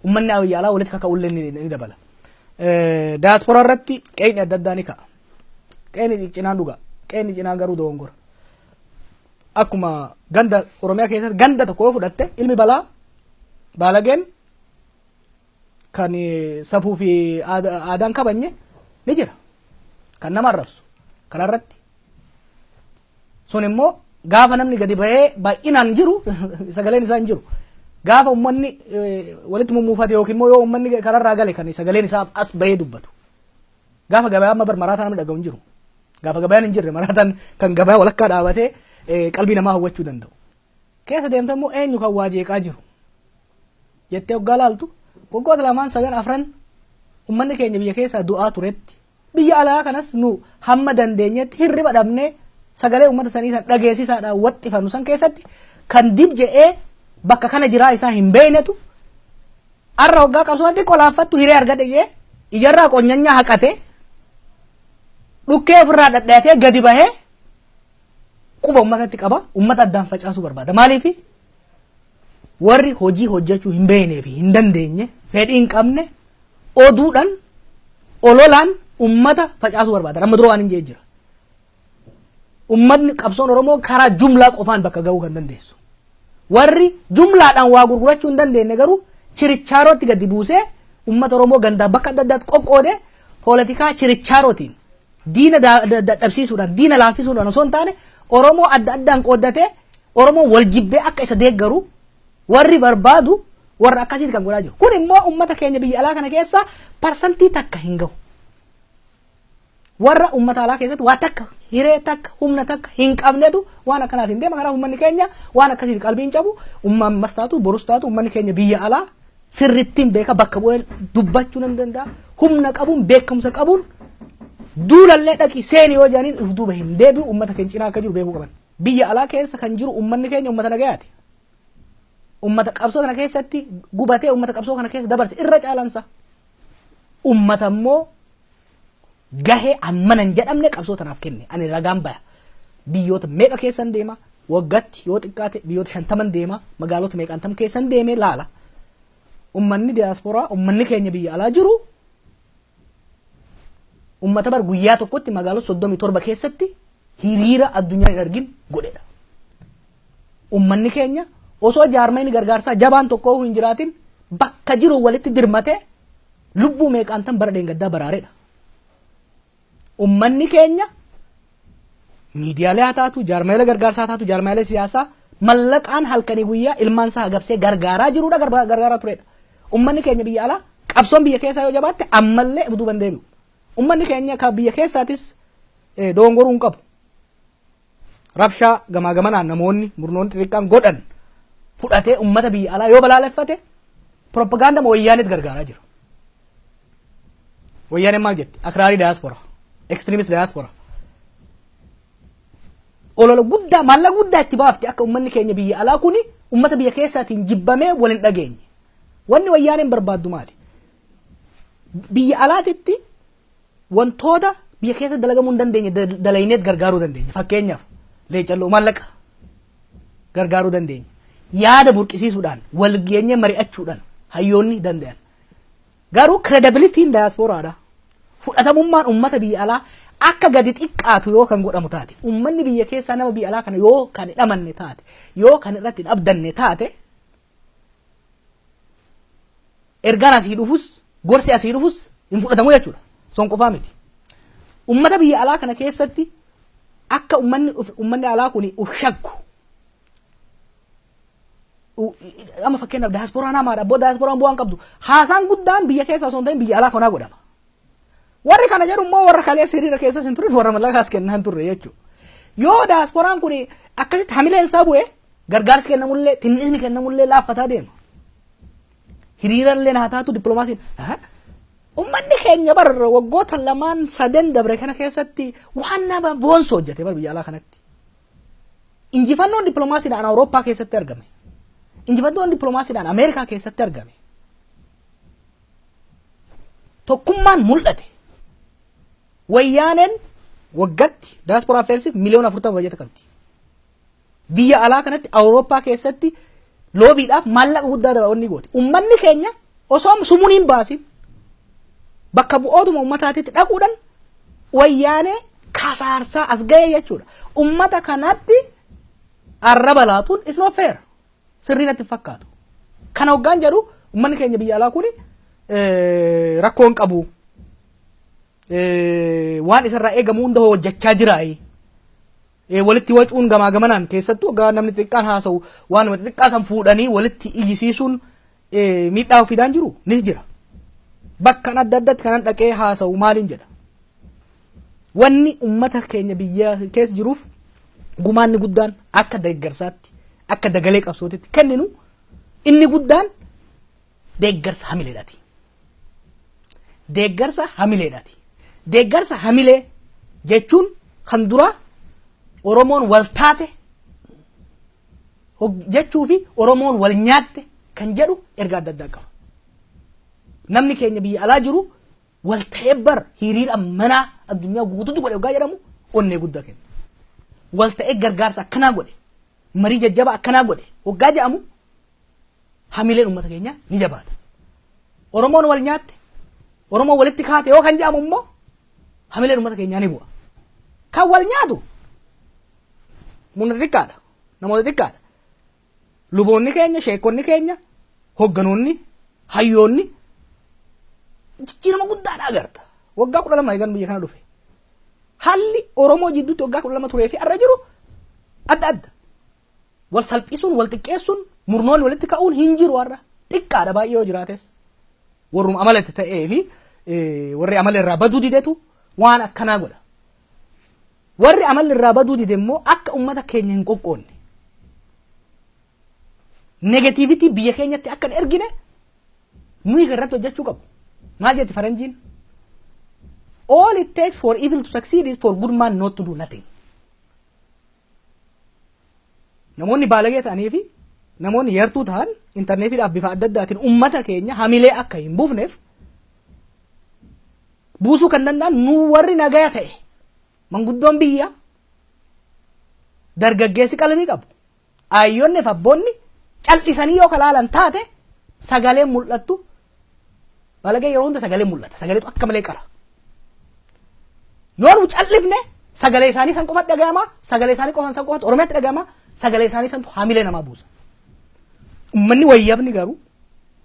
uummanni biyya alaa walitti kaka'ullee ni dabala. Diyaaspooraa irratti qe'ni adda addaa ni ka'a. Qe'ni cinaan dhuga. Qe'ni cinaan garuu dogongora. Akkuma ganda Oromiyaa keessatti ganda tokko yoo fudhatte ilmi balaa baalageen kan safuu fi aadaan kabanye ni jira. Kan nama arrabsu. Kanarratti sun immoo gaafa namni gadi bahee baay'inaan jiru sagaleen isaa hin jiru. Gaafa uummanni walitti mummuufate yookiin immoo yoo uummanni kararraa gale kan sagaleen isaa as bahee dubbatu. Gaafa gabaa amma maraataan namni dhagahu hin jiru. Gaafa gabayaan hin jirre maraataan kan gabaa walakkaa dhaabatee qalbii namaa hawwachuu danda'u. Keessa deemte immoo eenyu kan waa jeeqaa jiru. Jettee waggaa laaltu waggoota 2-3 uummanni keenya biyya keessaa du'aa turetti biyya alaa kanas nu hamma dandeenyetti hirriba dhabnee sagalee uummata sanii san dhageessisaadhaan waxxifannu san keessatti kan dib je'ee bakka kana jiraa isaa hin beeynetu arra waggaa qabsootti qolaaffattu hiree argadhe jee ijarraa qonyanyaa haqate dhukkee ofirraa dhadhaatee gadi bahee quba uummatatti qaba uummata addaan facaasuu barbaada. Maaliif warri hojii hojjechuu hin beeknee fi hin dandeenye fedhii hin qabne oduudhaan ololaan ummata facaasuu barbaada. Amma dura waan hin jee jira. Ummatni qabsoon Oromoo karaa jumlaa qofaan bakka ga'uu kan dandeessu. Warri jumlaadhaan waa gurgurachuu hin dandeenye garuu chirichaarootti gadi buusee ummata Oromoo gandaa bakka adda addaatti qoqqoodee poolitikaa chirichaarootiin diina dadhabsiisuudhaan diina laaffisuudhaan osoo hin taane Oromoo adda addaan qooddatee Oromoo wal jibbee akka isa deeggaru warri barbaadu warra akkasitti kan godhaa jiru. Kun immoo ummata keenya biyya alaa kana keessa parsantii takka hin gahu. Warra ummata alaa keessatti waa takka hiree takka humna takka hin qabnetu waan akkanaatiin deema. Kanaaf uummanni keenya waan akkasitti qalbiin cabu uumammas taatu borus taatu uummanni keenya biyya alaa sirrittiin beeka bakka bu'ee dubbachuu nan danda'a. Humna qabuun beekumsa qabuun duulallee dhaqi seeni yoo jedhaniin if duuba hin deebi'u uummata keenya cinaa akka jiru beekuu qaban. Biyya alaa keessa kan jiru uummanni keenya uummata nagayaati. Uummata qabsoo kana keessatti gubatee uummata qabsoo kana keessa dabarse irra caalansa. Uummata immoo gahee ammanan jedhamne qabsoo tanaaf kenne ani ragaan baya biyyoota meeqa keessan deema waggaatti yoo xiqqaate biyyoota 50 deema magaalota meeqantam keessan deeme laala ummanni diasporaa ummanni keenya biyya alaa jiru ummata bar guyyaa tokkotti magaalota 37 keessatti hiriira addunyaa hin argin godheedha ummanni keenya osoo jaarmayni gargaarsaa jabaan tokko hin jiraatin bakka jiru walitti dirmate lubbuu meeqantam bara deengaddaa baraareedha ummanni keenya miidiyaalee haa taatu jaarmaylee gargaarsaa taatu jaarmaylee siyaasaa mallaqaan halkanii guyyaa ilmaan isaa agabsee gargaaraa jiruudha gargaaraa tureedha ummanni keenya biyya alaa qabsoon biyya keessaa yoo jabaatte ammallee ibduu bandeebi'u ummanni keenya ka biyya keessaatis doongoruu hin qabu rabshaa gamaa gamanaan namoonni murnoonni xixiqqaan godhan fudhatee ummata biyya alaa yoo balaaleffate propaganda wayyaaniit gargaaraa jira wayyaaneen maal jetti akraarii diaspora extremist diaspora olola guddaa maallaqa guddaa itti baafti akka ummanni keenya biyya alaa kuni ummata biyya keessaatiin jibbamee wal hin dhageenye wanni wayyaaneen barbaaddu maali biyya alaatitti wantoota biyya keessa dalagamuu hin dandeenye dalayneet gargaaruu dandeenya fakkeenyaaf leecalloo maallaqa gargaaruu dandeenya yaada burqisiisuudhaan wal geenye mari'achuudhaan hayyoonni danda'an garuu credibility'n diasporaadha fudhatamummaan ummata biyya alaa akka gadi xiqqaatu yoo kan godhamu taate ummanni biyya keessaa nama biyya alaa kana yoo kan hidhamanne taate yoo kan irratti dhabdanne taate ergaan asii dhufus gorsi asii dhufus hin fudhatamu jechuudha son qofaa miti ummata biyya alaa kana keessatti akka ummanni alaa kuni uf shakku amma fakkeenyaaf diasporaa namaadha abboo diasporaan bu'aan qabdu haasaan guddaan biyya keessaa osoo hin ta'in biyya alaa kanaa godhama warri kana jedhu immoo warra kalee hiriira keessas hin turin warra mallaqaas kennan turre jechuudha yoo diasporaan kun akkasitti hamileen isaa bu'e gargaarsi kennamullee tinnisni kennamullee laaffataa deema hiriirallee haa taatu dippiloomaasiin ummanni keenya bar waggoota lamaan saden dabre kana keessatti waan nama boonsu hojjete bar biyya alaa kanatti injifannoon dippiloomaasiidhaan awurooppaa keessatti argame injifannoon dippiloomaasiidhaan ameerikaa keessatti argame tokkummaan mul'ate wayyaaneen waggatti diaspora affairsif miliyoona 40 bajeta qabdi biyya alaa kanatti awurooppaa keessatti loobiidhaaf maallaqa guddaa dabalanii goote ummanni keenya osoo sumuuniin baasin bakka bu'ootuma ummataatitti dhaquudhaan wayyaanee kasaarsaa as ga'e jechuudha ummata kanatti arraba laatuun is not fair sirrii natti fakkaatu kana hoggaan jedhu ummanni keenya biyya alaa kun rakkoon qabu waan isarraa eegamu hunda hojjechaa jiraayi walitti wacuun gamaa gamanaan keessattuu hoggaa namni xiqqaan haasa'u waan nama xiqqaa san fuudhanii walitti iyyisiisuun miidhaa fidaan jiru ni jira bakka adda addaatti kanan dhaqee haasa'u maaliin jedha wanni ummata keenya biyya keessa jiruuf gumaanni guddaan akka deeggarsaatti akka dagalee qabsootitti kenninu inni guddaan deeggarsa hamileedhaati deeggarsa hamileedhaati deeggarsa hamilee jechuun kan dura oromoon wal taate jechuu fi oromoon wal nyaatte kan jedhu erga adda addaa qaba namni keenya biyya alaa jiru wal ta'ee bar hiriira manaa addunyaa guutuutu godhe hoggaa jedhamu onnee guddaa kenna wal ta'ee gargaarsa akkanaa godhe marii jajjaba akkanaa godhe hoggaa jedhamu hamileen ummata keenya ni jabaata oromoon wal nyaatte oromoon walitti kaate yoo kan jedhamu immoo hamileen ummata keenyaa ni bu'a kan wal nyaatu murna xiqqaadha namoota xiqqaadha luboonni keenya sheekonni keenya hogganoonni hayyoonni jijjiirama guddaadha agarta waggaa 12 eegan biyya kana dhufe halli oromoo jidduutti waggaa 12 turee fi arra jiru adda adda wal salphisuun wal xiqqeessuun murnoonni walitti ka'uun hin jiru har'a xiqqaadha baay'ee yoo jiraates warrum amalatti ta'ee fi warri amala irraa baduu didetu waan akkanaa godha warri amalli irraa baduu dide immoo akka ummata keenya hin qoqqoonne negativity biyya keenyatti akka hin ergine nuyi irratti hojjechuu qabu maal jetti faranjiin all it takes for evil to succeed is for good man not to do nothing namoonni baalagee ta'anii fi namoonni yartuu ta'an intarneetiidhaaf bifa adda addaatiin ummata keenya hamilee akka hin buufneef buusuu kan danda'an nu warri nagaa ta'e manguddoon biyya dargaggeessi qalanii qabu. Ayyoonni fi abboonni cal'isanii yoo kalaalan taate sagalee mul'attu. Balagee yeroo hunda sagalee mul'ata. Sagaleetu akka malee qara. Yoo nu cal'ifne sagalee isaanii san qofa dhaga'ama. Sagalee isaanii qofaan san qofatu Oromiyaatti dhaga'ama. Sagalee isaanii santu haamilee namaa buusa. Ummanni wayyabni garuu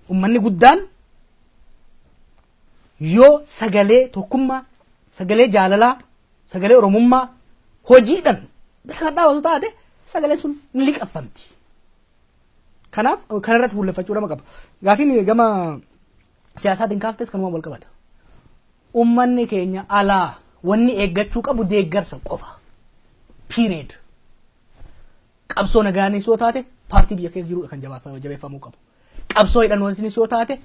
ummanni guddaan yoo sagalee tokkummaa, sagalee jaalalaa, sagalee oromummaa hojiidhaan bira kan dhaabatu taate sagalee sun ni liqaffamti. Kanaaf kanarratti fuulleffachuu qaba. Gaafiin gama siyaasaatiin kaaftes kanuma wal qabata. Ummanni keenya alaa wanni eeggachuu qabu deeggarsa qofa. Period. Qabsoo nagaanis yoo taate paartii biyya keessa jiru kan jabeeffamuu qabu. Qabsoo hidhannootiinis yoo taate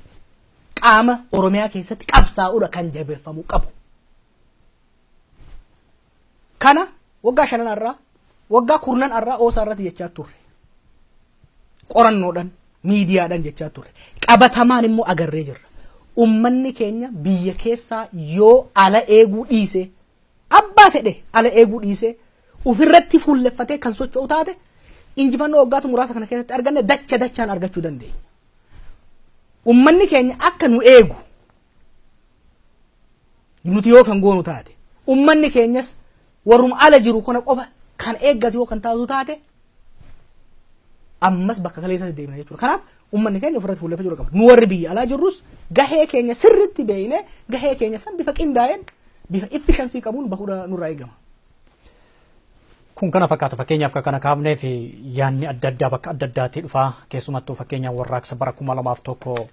qaama Oromiyaa keessatti qabsaa'uudha kan jabeeffamuu qabu. Kana waggaa 5 irraa waggaa 10 irraa oosaa irratti jechaa turre. Qorannoodhaan miidiyaadhaan jechaa turre. Qabatamaan immoo agarree jirra. Ummanni keenya biyya keessaa yoo ala eeguu dhiise abbaa fedhe ala eeguu dhiise ofirratti fuulleffatee kan socho'u taate injifannoo waggaatu muraasa kana keessatti arganne dachaan argachuu dandeenya. Ummanni keenya akka nu eegu nuti yoo kan goonu taate ummanni keenyas warrum ala jiru kana qofa kan eeggatu yoo kan taatu taate ammas bakka kaleessa deemna jechuudha. Kanaaf ummanni keenya ofirratti fuulleffachuu qaba. Nu warri biyya alaa jirrus gahee keenya sirriitti beekne gahee keenya san bifa qindaa'een bifa efficiency qabuun bahuudha nurraa eegama. Kun kana fakkaata fakkeenyaaf kana kaafnee fi yaanni adda addaa bakka adda addaatti dhufaa keessumattuu fakkeenyaaf warraaqsa bara 2001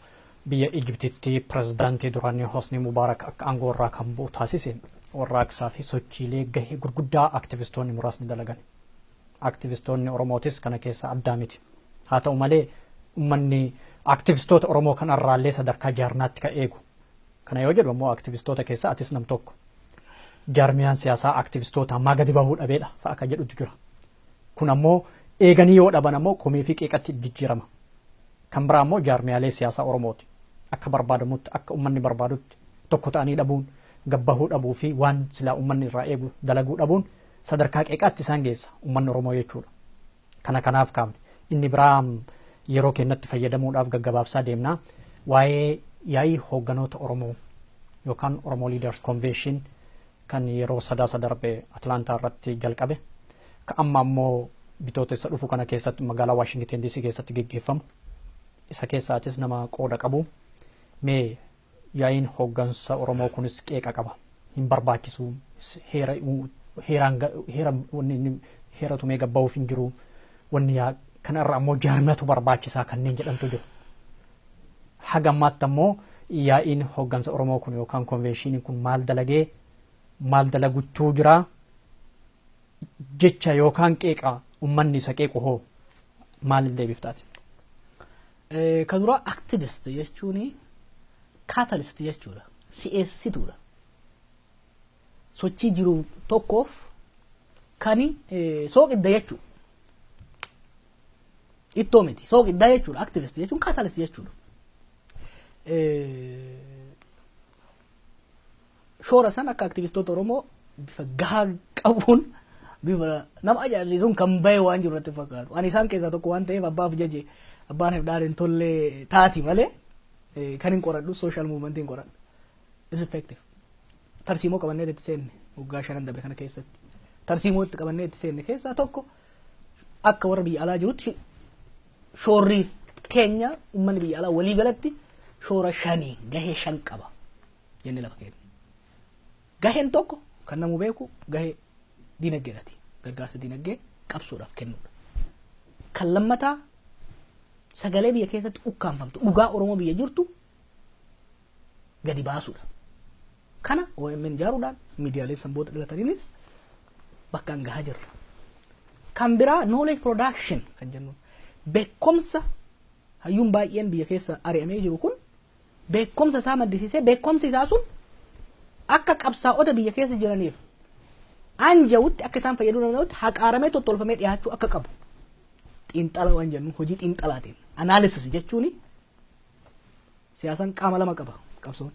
biyya Ijiptitti pirezidaantii duraanii Hosni Mubaarak akka aangoo irraa kan bu'u taasise warraaqsaa fi sochiilee gahee gurguddaa aktivistoonni muraasni dalagan. Aktivistoonni Oromootis kana keessa addaa miti. Haa ta'u malee ummanni aktivistoota Oromoo kanarraallee sadarkaa jaarnaatti ka eegu. Kana yoo jedhu immoo aktivistoota keessa atis nam tokko. Jaarmiyaan siyaasaa aktivistoota ammaa gadi bahuu dhabeedha fa'a kan jedhutu jira. Kun ammoo eeganii yoo dhaban ammoo komii fi qeeqatti jijjiirama. Kan biraa ammoo jaarmiyaalee siyaasaa Oromooti. Akka barbaadamutti akka ummanni barbaadutti tokko ta'anii dhabuun gabbahuu dhabuu fi waan silaa ummanni irraa eegu dalaguu dhabuun sadarkaa qeeqaatti isaan geessa ummanni Oromoo jechuudha. Kana kanaaf kaafne inni biraa yeroo keenyatti fayyadamuudhaaf gaggabaabsaa deemna. Waa'ee yaa'ii hoogganoota Oromoo yookaan Oromoo Leaders Convention kan yeroo sadaasa darbe Atlaantaa irratti jalqabe ka amma ammoo bitootessa dhufu kana keessatti magaalaa Washington DC keessatti geggeeffamu isa keessaatis nama qooda qabu mee yaa'iin hooggansa Oromoo kunis qeeqa qaba hin barbaachisu heera tumee gabbaa'uuf hin jiru wanni kanarra ammoo jaarmiyatu barbaachisaa kanneen jedhamtu jiru. Hagammaatti ammoo yaa'iin hooggansa Oromoo kun yookaan konveeshiniin kun maal dalaguchuu jira jecha yookaan qeeqa ummanni isa qeequ hoo maal deebiftaati? Kan dura activist jechuun catalyst jechuudha. Si'eessituudha. Sochii jiru tokkoof kan sooqidda jechuudha. Ittoo miti sooqidda jechuudha. Activist jechuun catalyst jechuudha. Shoora san akka aktivistoota Oromoo bifa gahaa qabuun bifa nama ajaa'ibsiisuun kan bahe waan jiru natti fakkaatu. Ani isaan keessaa tokko waan ta'eef abbaaf jaje abbaan hebdaan tollee taati malee kan hin qoradhu social movement hin qoradhu. Is effective. Tarsiimoo qabannee itti seenne waggaa 5 darbe kana keessatti. Tarsiimoo itti qabannee itti seenne keessaa tokko akka warra biyya alaa jirutti shoorri keenya uummanni biyya alaa walii galatti shoora 5 gahee 5 qaba jennee lafa keenya. Gaheen tokko kan namu beeku gahee dinagdeedhaati. Gargaarsa dinagdee qabsoodhaaf kennuudha. Kan lammataa sagalee biyya keessatti ukkaanfamtu dhugaa Oromoo biyya jirtu gadi baasuudha. Kana OMN ijaaruudhaan miidiyaaleen sanboota dhalataniinis bakkaan gahaa jirra. Kan biraa knowledge production kan jennu beekumsa hayyuun baay'een biyya keessa ari'amee jiru kun beekumsa isaa maddisiisee beekumsi isaa sun akka qabsaa'ota biyya keessa jiraniif anjawutti akka isaan fayyaduu danda'utti haqaaramee tottolfamee dhiyaachuu akka qabu. Xiinxala waan jennu hojii xiinxalaatiin analysis jechuun siyaasaan qaama lama qaba qabsoon.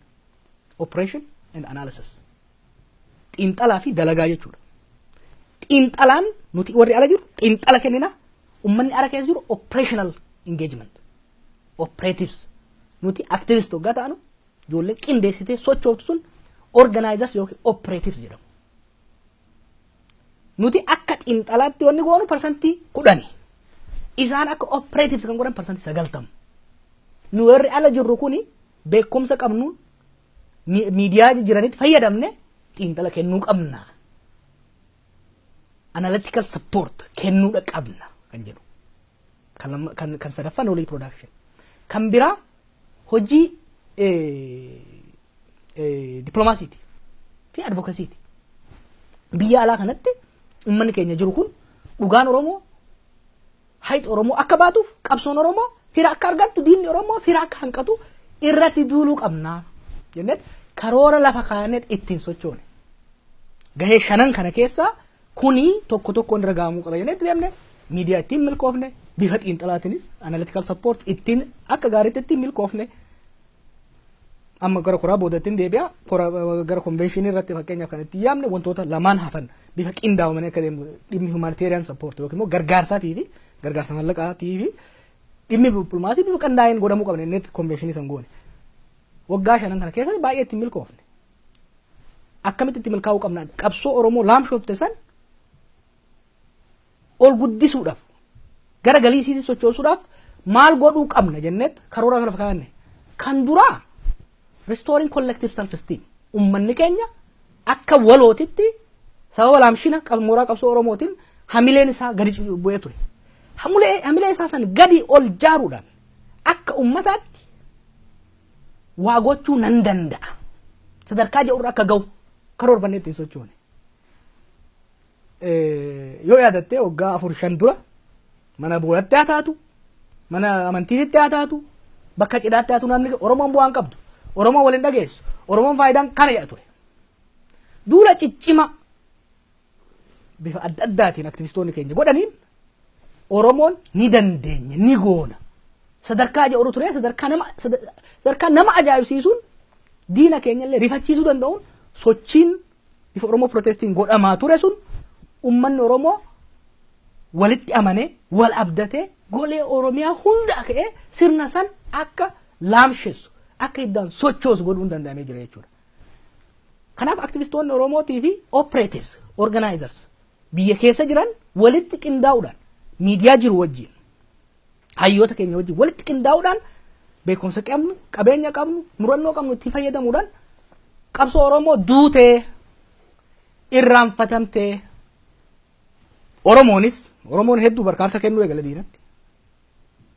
Operation and analysis. Xiinxalaa fi dalagaa jechuudha. Xiinxalaan nuti warri ala jiru xiinxala kennina. Uummanni ala keessa jiru operational engagement. Operatives. Nuti activist hoggaa ta'anu ijoollee qindeessitee sochooftu sun organizers yookiin operatives jedhamu. Nuti akka xiinxalaatti wanni goonu parsantii 10. Isaan akka operatives kan godhan parsantii 90. Nu warri ala jirru kuni beekumsa qabnu miidiyaa jiranitti fayyadamne xiinxala kennuu qabna. Analytical support kennuu qabna kan jedhu. Kan sadaffaa knowledge production. Kan biraa hojii diplomaasiiti fi advocacyiti. Biyya alaa kanatti uummanni keenya jiru kun dhugaan Oromoo hayx Oromoo akka baatuuf qabsoon Oromoo fira akka argattu diinni Oromoo fira akka hanqatu irratti duuluu qabna jennee karoora lafa kaa'anet ittiin sochoone. Gahee 5 kana keessa kuni tokko tokkoon ragaamuu qaba jennee deemne miidiyaa ittiin milkoofne bifa xiinxalaatiinis analytical support ittiin akka gaariitti ittiin milkoofne amma gara koraa boodatti deebi'a gara convention irratti fakkeenyaaf kan itti yaamne wantoota lamaan hafan bifa qindaa'amanii akka deemu dhimmi humanitarian support yookiin immoo gargaarsaatii fi gargaarsa mallaqaatii fi dhimmi dippiloomaasii bifa qindaa'een godhamuu qabne net convention san goone. Waggaa 5 kana keessatti baay'ee ittiin milkoofne. Akkamitti itti milkaa'uu qabna qabsoo Oromoo laamshoofte san ol guddisuudhaaf gara galii isiitti sochoosuudhaaf maal godhuu qabna jenneet karoora lafa kaa'anne. Kan duraa restoring collective self esteem ummanni keenya akka walootitti sababa laamshina mooraa qabsoo Oromootiin hamileen isaa gadi bu'ee ture. Hamilee isaa san gadi ol jaaruudhaan akka ummataatti waa gochuu nan danda'a. Sadarkaa jedhu akka ga'u karoorfannee ittiin sochoone. Yoo yaadatte waggaa 4-5 dura mana bu'aatti haa taatu mana amantiitti haa taatu bakka cidhaatti haa taatu namni Oromoon bu'aan qabdu. Oromoo waliin dhageessu. Oromoon faayidaan kana jedha ture. Duula ciccima bifa adda addaatiin aktivistoonni keenya godhaniin Oromoon ni dandeenya ni goona. Sadarkaa jedhu ture sadarkaa nama ajaa'ibsiisuun diina keenyallee rifachiisuu danda'uun sochiin bifa Oromoo protestiin godhamaa ture sun ummanni Oromoo walitti amanee wal abdatee golee Oromiyaa hunda ka'ee sirna san akka laamsheessu akka iddaan sochoosu godhuun danda'amee jira jechuudha. Kanaaf aktivistoonni Oromootii fi operatives, organizers biyya keessa jiran walitti qindaa'uudhaan miidiyaa jiru wajjin hayyoota keenya wajjin walitti qindaa'uudhaan beekumsa qabnu, qabeenya qabnu, murannoo qabnu itti fayyadamuudhaan qabsoo Oromoo duutee irraanfatamtee Oromoon hedduu barka harka kennuu eegale diinatti.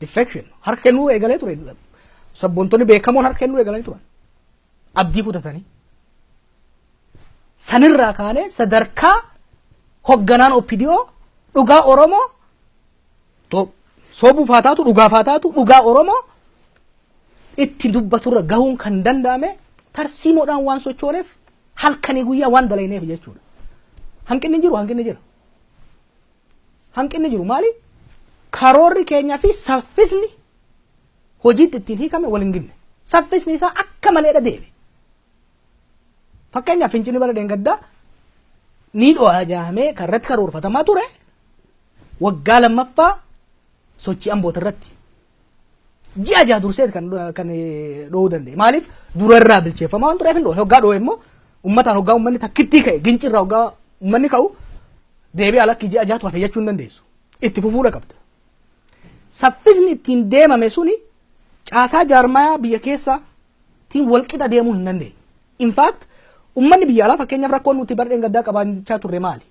Defection harka kennuu eegalee ture. Sabboontonni beekamoon harka kennuu eegalanii turan. Abdii kutatanii. Sanirraa kaanee sadarkaa hogganaan OPDO dhugaa Oromoo soobuu faataatu dhugaa faataatu dhugaa Oromoo itti dubbaturra gahuun kan danda'ame tarsiimoodhaan waan sochooneef halkanii guyyaa waan dalayneef jechuudha. Hanqinni jira. Hanqinni jiru maali? Karoorri keenyaa fi saffisni hojiitti ittiin hiikame waliin ginne. Saffisni isaa akka maleedha deeme. Fakkeenyaaf Finfinnee bara Deengaddaa ni dho'aa jaamee karratti karoorfatamaa ture. Waggaa lammaffaa sochii Amboota irratti ji'a dursee kan dho'uu danda'e. Maaliif durarraa bilcheeffamaa waan tureef hin dho'e. Hoggaa dho'e immoo hoggaa uummanni takkittii ka'e gincirraa hoggaa uummanni ka'u deebii alakki ji'a jaatu hafe jechuu hin dandeessu. Itti fufuudha qabda. Saffisni ittiin deemame suni caasaa jaarmayaa biyya keessaa ittiin walqixa deemuu hin dandeenye. In fact uummanni biyya alaa fakkeenyaaf rakkoon nuti bara Deengaddaa qabaachaa turre maali?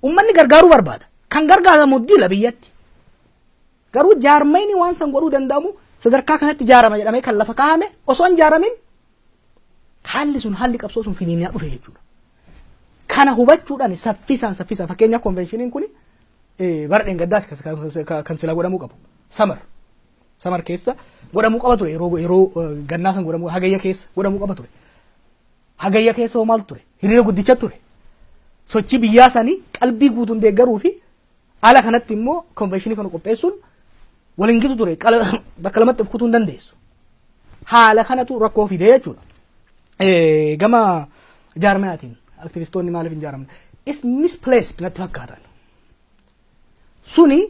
Uummanni gargaaruu barbaada. Kan gargaaramu diila biyyatti. Garuu jaarmayni waan san godhuu danda'amu sadarkaa kanatti ijaarama jedhamee kan lafa kaa'ame osoo hin ijaaramin haalli qabsoo sun finiinaa dhufe jechuudha. Kana hubachuudhaan saffisaan fakkeenyaaf konvenshiiniin kun bara Deengaddaatti kan sila godhamuu qabu. Samar keessa godhamuu qaba ture yeroo gannaa san godhamuu hagayya keessa godhamuu qaba ture. Hagayya keessa maaltu ture? Hiriira guddicha ture. Sochii biyyaa sanii qalbii guutuun deeggaruu fi ala kanatti immoo konvenshinii kana qopheessuun waliin gitu ture bakka lamatti kutuu hin dandeessu. Haala kanatu rakkoo fidee jechuudha. gama jaarmiyaatiin aktivistoonni maaliif hin jaaramne is misplaced natti fakkaatan. Suni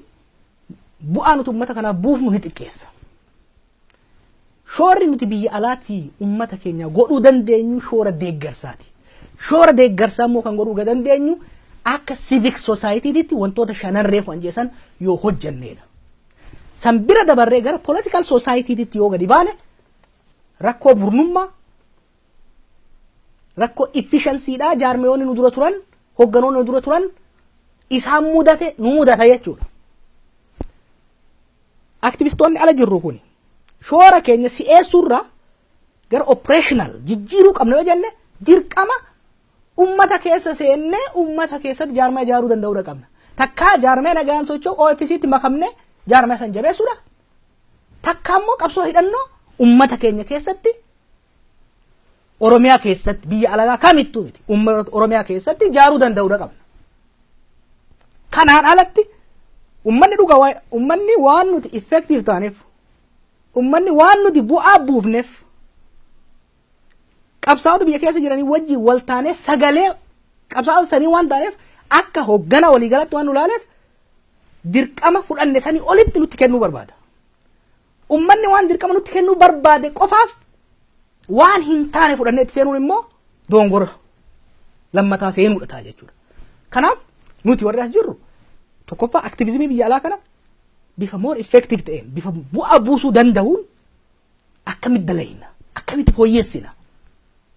bu'aa nuti uummata kanaaf buufnu ni xiqqeessa. Shoorri nuti biyya alaatii uummata keenya godhuu dandeenyu shoora deeggarsaati. Shoora deeggarsaa immoo kan godhuu dandeenyu akka civic society'titti wantoota shanan reefu anjeesan yoo hojjannedha. San bira dabarree gara political society'titti yoo gadi baane rakkoo burnummaa, rakkoo efficiency'dha jaarmiyoonni nu dura turan, hogganoonni nu dura turan isaan mudate nu mudata jechuudha. Aktivistoonni ala jirru kuni shoora keenya si'eessuurraa gara operational jijjiiruu qabna yoo jenne dirqama ummata keessa seennee ummata keessatti jaarmaa ijaaruu danda'uudha qabna. Takkaa jaarmaa nagaan socho'u OFC'tti makamne jaarmaa san jabeessuudha. Takkaa immoo qabsoo hidhannoo ummata keenya keessatti Oromiyaa keessatti biyya alagaa kamittuu miti ummata Oromiyaa keessatti ijaaruu danda'uudha qabna. Kanaan alatti ummanni dhugaa ummanni waan nuti effective taaneef ummanni waan nuti bu'aa buufneef qabsaa'ota biyya keessa jiranii wajjin wal taanee sagalee qabsaa'ota sanii waan taaneef akka hoggana waliigalatti waan nu laaleef dirqama fudhanne sanii olitti nutti kennuu barbaada. Ummanni waan dirqama nutti kennuu barbaade qofaaf waan hin taane fudhannee itti seenuun immoo dongora lammataa seenuudha ta'a jechuudha. Kanaaf nuti warri as jirru tokkoffaa aktiivizimii biyya alaa kana bifa more effective ta'een bifa bu'aa buusuu danda'uun akkamitti dalayna akkamitti fooyyessina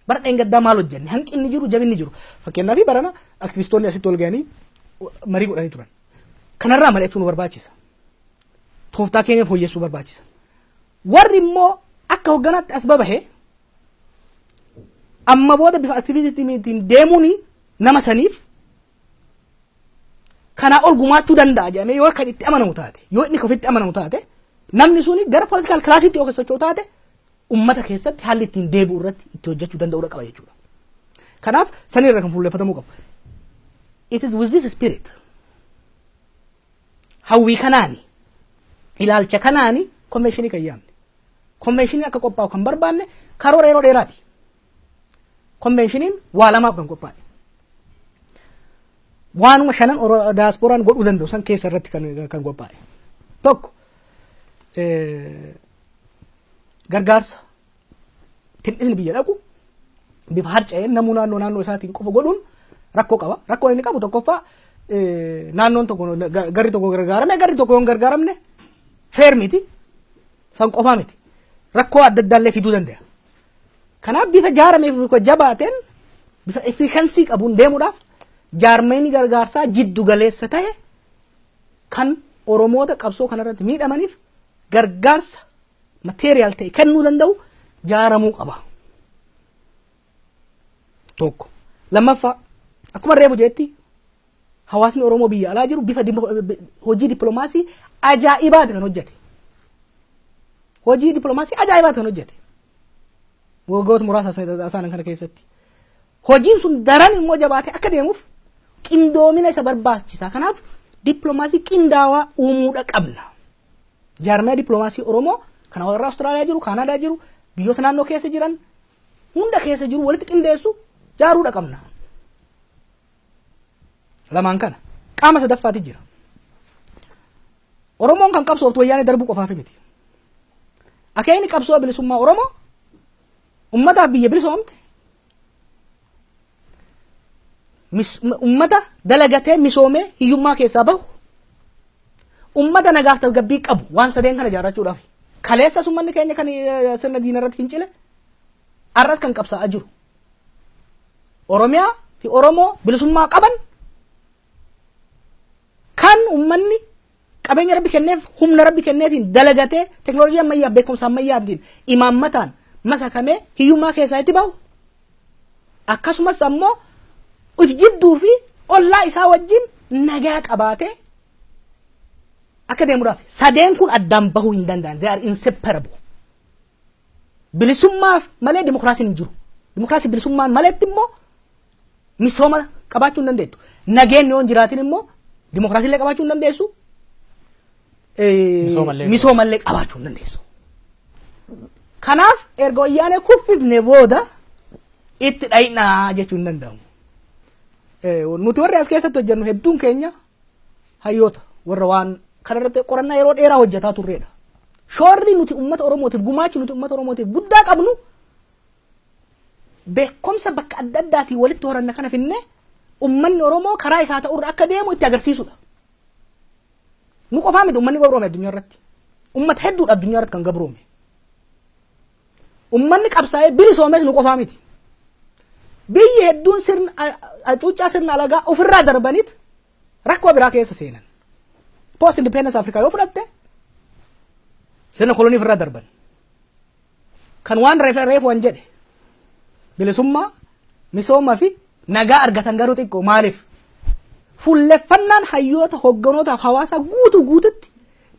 bara dheengaddaa maal hojjenne hanqinni jiru jabinni jiru fakkeenyaaf barana aktivistoonni asitti ol ga'anii marii godhanii turan kanarraa mari'achuu nu barbaachisa tooftaa keenya fooyyessuu barbaachisa warri immoo akka hogganaatti as babahe amma booda bifa aktiivizimiitiin deemuuni nama saniif kana ol gumaachuu danda'a jedhamee yoo kan itti amanamu taate yoo inni kofitti amanamu taate namni suni gara political classitti yoo socho'u taate ummata keessatti haalli ittiin deebi'u irratti itti hojjechuu danda'uudha qaba jechuudha. Kanaaf sanirra kan fuulleeffatamuu qabu. It is with this spirit hawwii kanaani ilaalcha kanaani konvenshinii kan yaamne konvenshiniin akka qophaa'u kan barbaanne karoora yeroo dheeraati. Konvenshiniin waa lamaaf kan qophaa'e. Waanuma shanan diasporaan godhuu danda'u san keessa irratti kan qophaa'e. Tokko gargaarsa tin'isni biyya dhaqu bifa harca'een namuu naannoo isaatiin qofa godhuun rakkoo qaba. Rakkoo inni qabu tokkoffaa naannoon tokko garri tokko gargaarame garri tokko hin gargaaramne feer miti san qofaa miti rakkoo adda addaallee fiduu danda'a. Kanaaf bifa jaaramee bifa jabaateen bifa efficiency qabuun deemuudhaaf jaarmeenii gargaarsaa jiddu galeessa ta'e kan Oromoota qabsoo kanarratti miidhamaniif gargaarsa material ta'e kennuu danda'u jaaramuu qaba. Tokko lammaffaa akkuma reefu jeetti hawaasni Oromoo biyya alaa jiru bifa hojii dippiloomaasii ajaa'ibaati kan hojjete. Hojii dippiloomaasii ajaa'ibaati kan hojjete. Waggoota muraasa isaan kana keessatti. Hojiin sun daran immoo jabaatee akka deemuuf qindoomina isa barbaachisaa. Kanaaf dippiloomaasii qindaawaa uumuudha qabna. Jaarmee dippiloomaasii Oromoo kan warra Awustiraaliyaa jiru, Kaanaadaa jiru, biyyoota naannoo keessa jiran hunda keessa jiru walitti qindeessu jaaruudha qabna. Lamaan kana qaama sadaffaati jira. Oromoon kan qabsooftu wayyaanee darbuu qofaaf miti. Akeekni qabsoo bilisummaa Oromoo ummataaf biyya bilisoomte ummata dalagatee misoomee hiyyummaa keessaa bahu ummata nagaaf tasgabbii qabu waan sadeen kana ijaarrachuudhaaf kaleessa ummanni keenya kan sirna diina irratti fincile arras kan qabsaa'aa jiru Oromiyaa fi Oromoo bilisummaa qaban kan ummanni qabeenya rabbi kenneef humna rabbi kenneetiin dalagatee teknooloojii ammayyaa beekumsa ammayyaatiin imaammataan masakamee hiyyummaa keessaa itti bahu akkasumas ammoo uf jidduu fi ollaa isaa wajjin nagaa qabaatee akka deemuudhaaf sadeen kun addaan bahuu hin danda'an. They are inseparable. Bilisummaaf malee dimokiraasiin hin jiru. Dimokiraasii bilisummaan maleetti immoo misooma qabaachuu hin dandeettu. Nageenyi yoo hin jiraatin immoo dimokiraasiillee qabaachuu hin dandeessu. Misoomallee qabaachuu hin dandeessu. Kanaaf erga wayyaanee kuffifne booda itti dhaynaa jechuun hin danda'amu. Nuti warri as keessatti hojjennu hedduun keenya hayyoota warra waan kanarratti qorannaa yeroo dheeraa hojjetaa turredha. Shoorri nuti uummata Oromootiif gumaachi nuti uummata Oromootiif guddaa qabnu beekumsa bakka adda addaatiin walitti horanna kana finne uummanni Oromoo karaa isaa ta'urra akka deemu itti agarsiisudha. Nu qofaa miti uummanni gabroome addunyaa irratti. Uummata hedduudha addunyaa irratti kan gabroome. Uummanni qabsaa'ee bilisoomes nu qofaa miti. Biyyi hedduun sirna cuuccaa sirna alagaa ofirraa darbanit rakkoo biraa keessa seenan. Post independence Afrikaa yoo fudhatte sirna kolonii ofirraa darban. Kan waan reefu waan jedhe bilisummaa misoomaa fi nagaa argatan garuu xiqqoo maaliif? Fuulleffannaan hayyoota hogganootaaf hawaasa guututti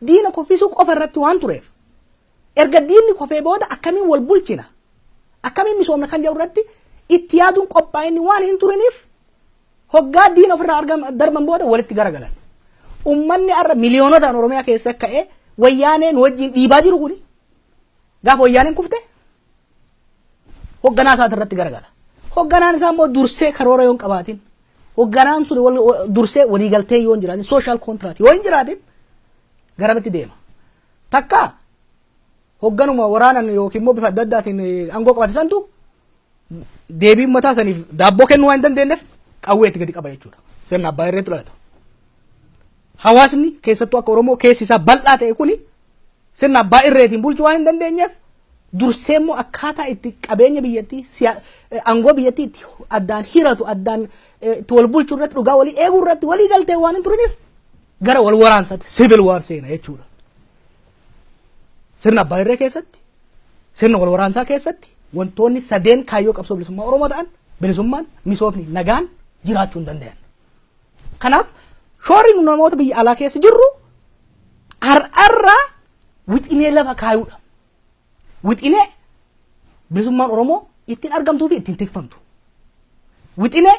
diina koffisuu qofa irratti waan tureef erga diinni kofee booda akkamiin wal bulchina akkamiin misoomna kan jedhu irratti itti yaaduun qophaa'inni waan hin turiniif hoggaa diina ofirraa darban booda walitti garagalan. Uummanni har'a miliyoonotaan Oromiyaa keessa ka'ee wayyaaneen wajjin dhiibaa jiru kuni gaafa wayyaaneen kufte hogganaa isaati irratti garagala. Hogganaan isaa immoo dursee karoora yoo hin qabaatin hogganaan sun dursee waliigaltee yoo hin jiraatin social contract yoo hin jiraatin garamitti deema. Takka hogganuma waraanan yookiin immoo bifa adda addaatiin aangoo qabate santu deebii mataa saniif daabboo kennuu waan hin dandeenyeef qawwee itti gadi qaba jechuudha. Sirna abbaa irreetu dhalata. Hawaasni keessattuu akka Oromoo keessi isaa bal'aa ta'e kuni sirna abbaa irreetiin bulchuu waan hin dandeenyeef dursee immoo akkaataa itti qabeenya biyyattii aangoo biyyattii itti addaan hiratu addaan itti wal bulchuu irratti dhugaa walii eeguu irratti walii galtee waan hin turiniif gara wal waraansaatti civil war seena jechuudha. Sirna abbaa irree keessatti sirna wal waraansaa keessatti wantoonni sadeen kaayyoo qabsoo bilisummaa Oromoo ta'an bilisummaan misoomni nagaan jiraachuu hin danda'an. Kanaaf shoorri namoota biyya alaa keessa jirru har'arraa wixinee lafa kaayuudha. Wixinee bilisummaan Oromoo ittiin argamtuu fi ittiin tikfamtu. Wixinee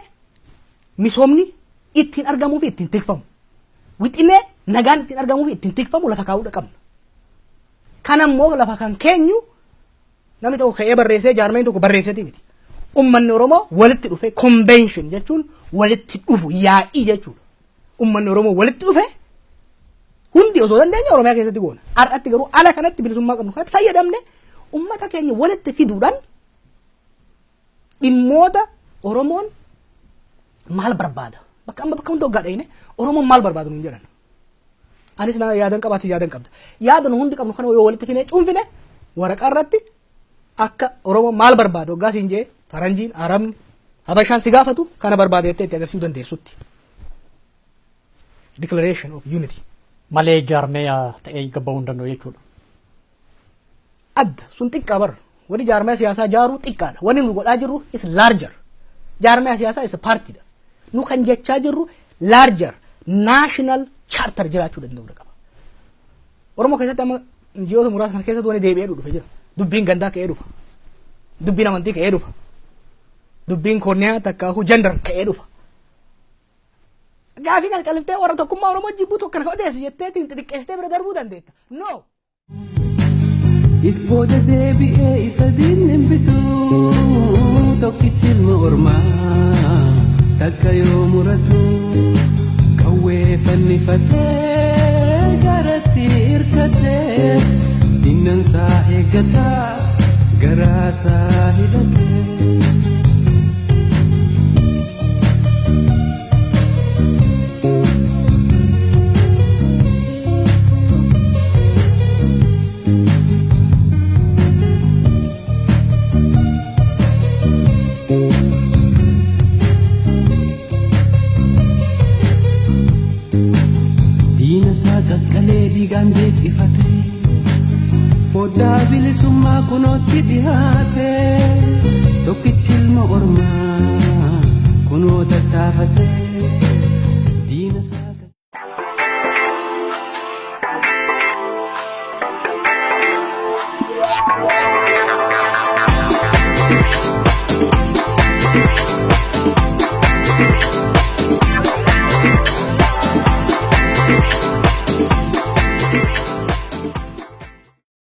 misoomni ittiin argamuu fi ittiin tikfamu. Wixinee nagaan ittiin argamuu fi ittiin tikfamu lafa kaayuudha qabna. Kanammoo lafa kan keenyu namni tokko ka'ee barreessee jaarmeen tokko barreesseeti miti. Uummanni Oromoo walitti dhufe convention jechuun walitti dhufu yaa'ii jechuudha. Uummanni Oromoo walitti dhufe hundi osoo dandeenya Oromiyaa keessatti goona. Har'atti garuu ala kanatti bilisummaa qabnu kanatti fayyadamne uummata keenya walitti fiduudhaan dhimmoota Oromoon maal barbaada? Bakka hundi hoggaa dhayine Oromoon maal barbaadu nuun jedhan. Anis yaadan qabaatti yaadan qabda. Yaadan hundi qabnu kana yoo walitti finee cuunfine waraqaa irratti akka Oromoon maal barbaadu hoggaa siin jee Faranjiin, Arabni, Habashaan si gaafatu kana barbaada jettee itti agarsiisuu dandeessutti. Declaration of Unity. Malee jaarmeeyaa ta'ee gabbahuu hin danda'u jechuudha. Adda sun xiqqaa bar wani jaarmee siyaasaa jaaruu xiqqaadha. Wani nu godhaa jirru is larger. Jaarmee siyaasaa is partidha. Nu kan jechaa jirru larger national charter jiraachuu danda'u qaba. Oromoo keessatti amma ji'oota muraasa kana keessatti wani deebi'ee dhufe jira. Dubbiin gandaa ka'ee dhufa. Dubbiin amantii ka'ee dhufa. Dubbiin korniyaa takkaahu gender ka'ee dhufa. Gaafii kana califtee warra tokkummaa Oromoo jibbuu tokko kana odeessi jettee xixiqqeessitee bira darbuu dandeetta. No. Booda deebi'ee isa diinni bitu tokkichi ilma ormaa takka yoo muratu qawwee fannifatee garatti hirkatee dinnansaa eeggataa garaasaa hidhatee. Kakkalee diigaan beekifate foddaa bilisummaa kunootti dhihaate tokkichi ilma ormaa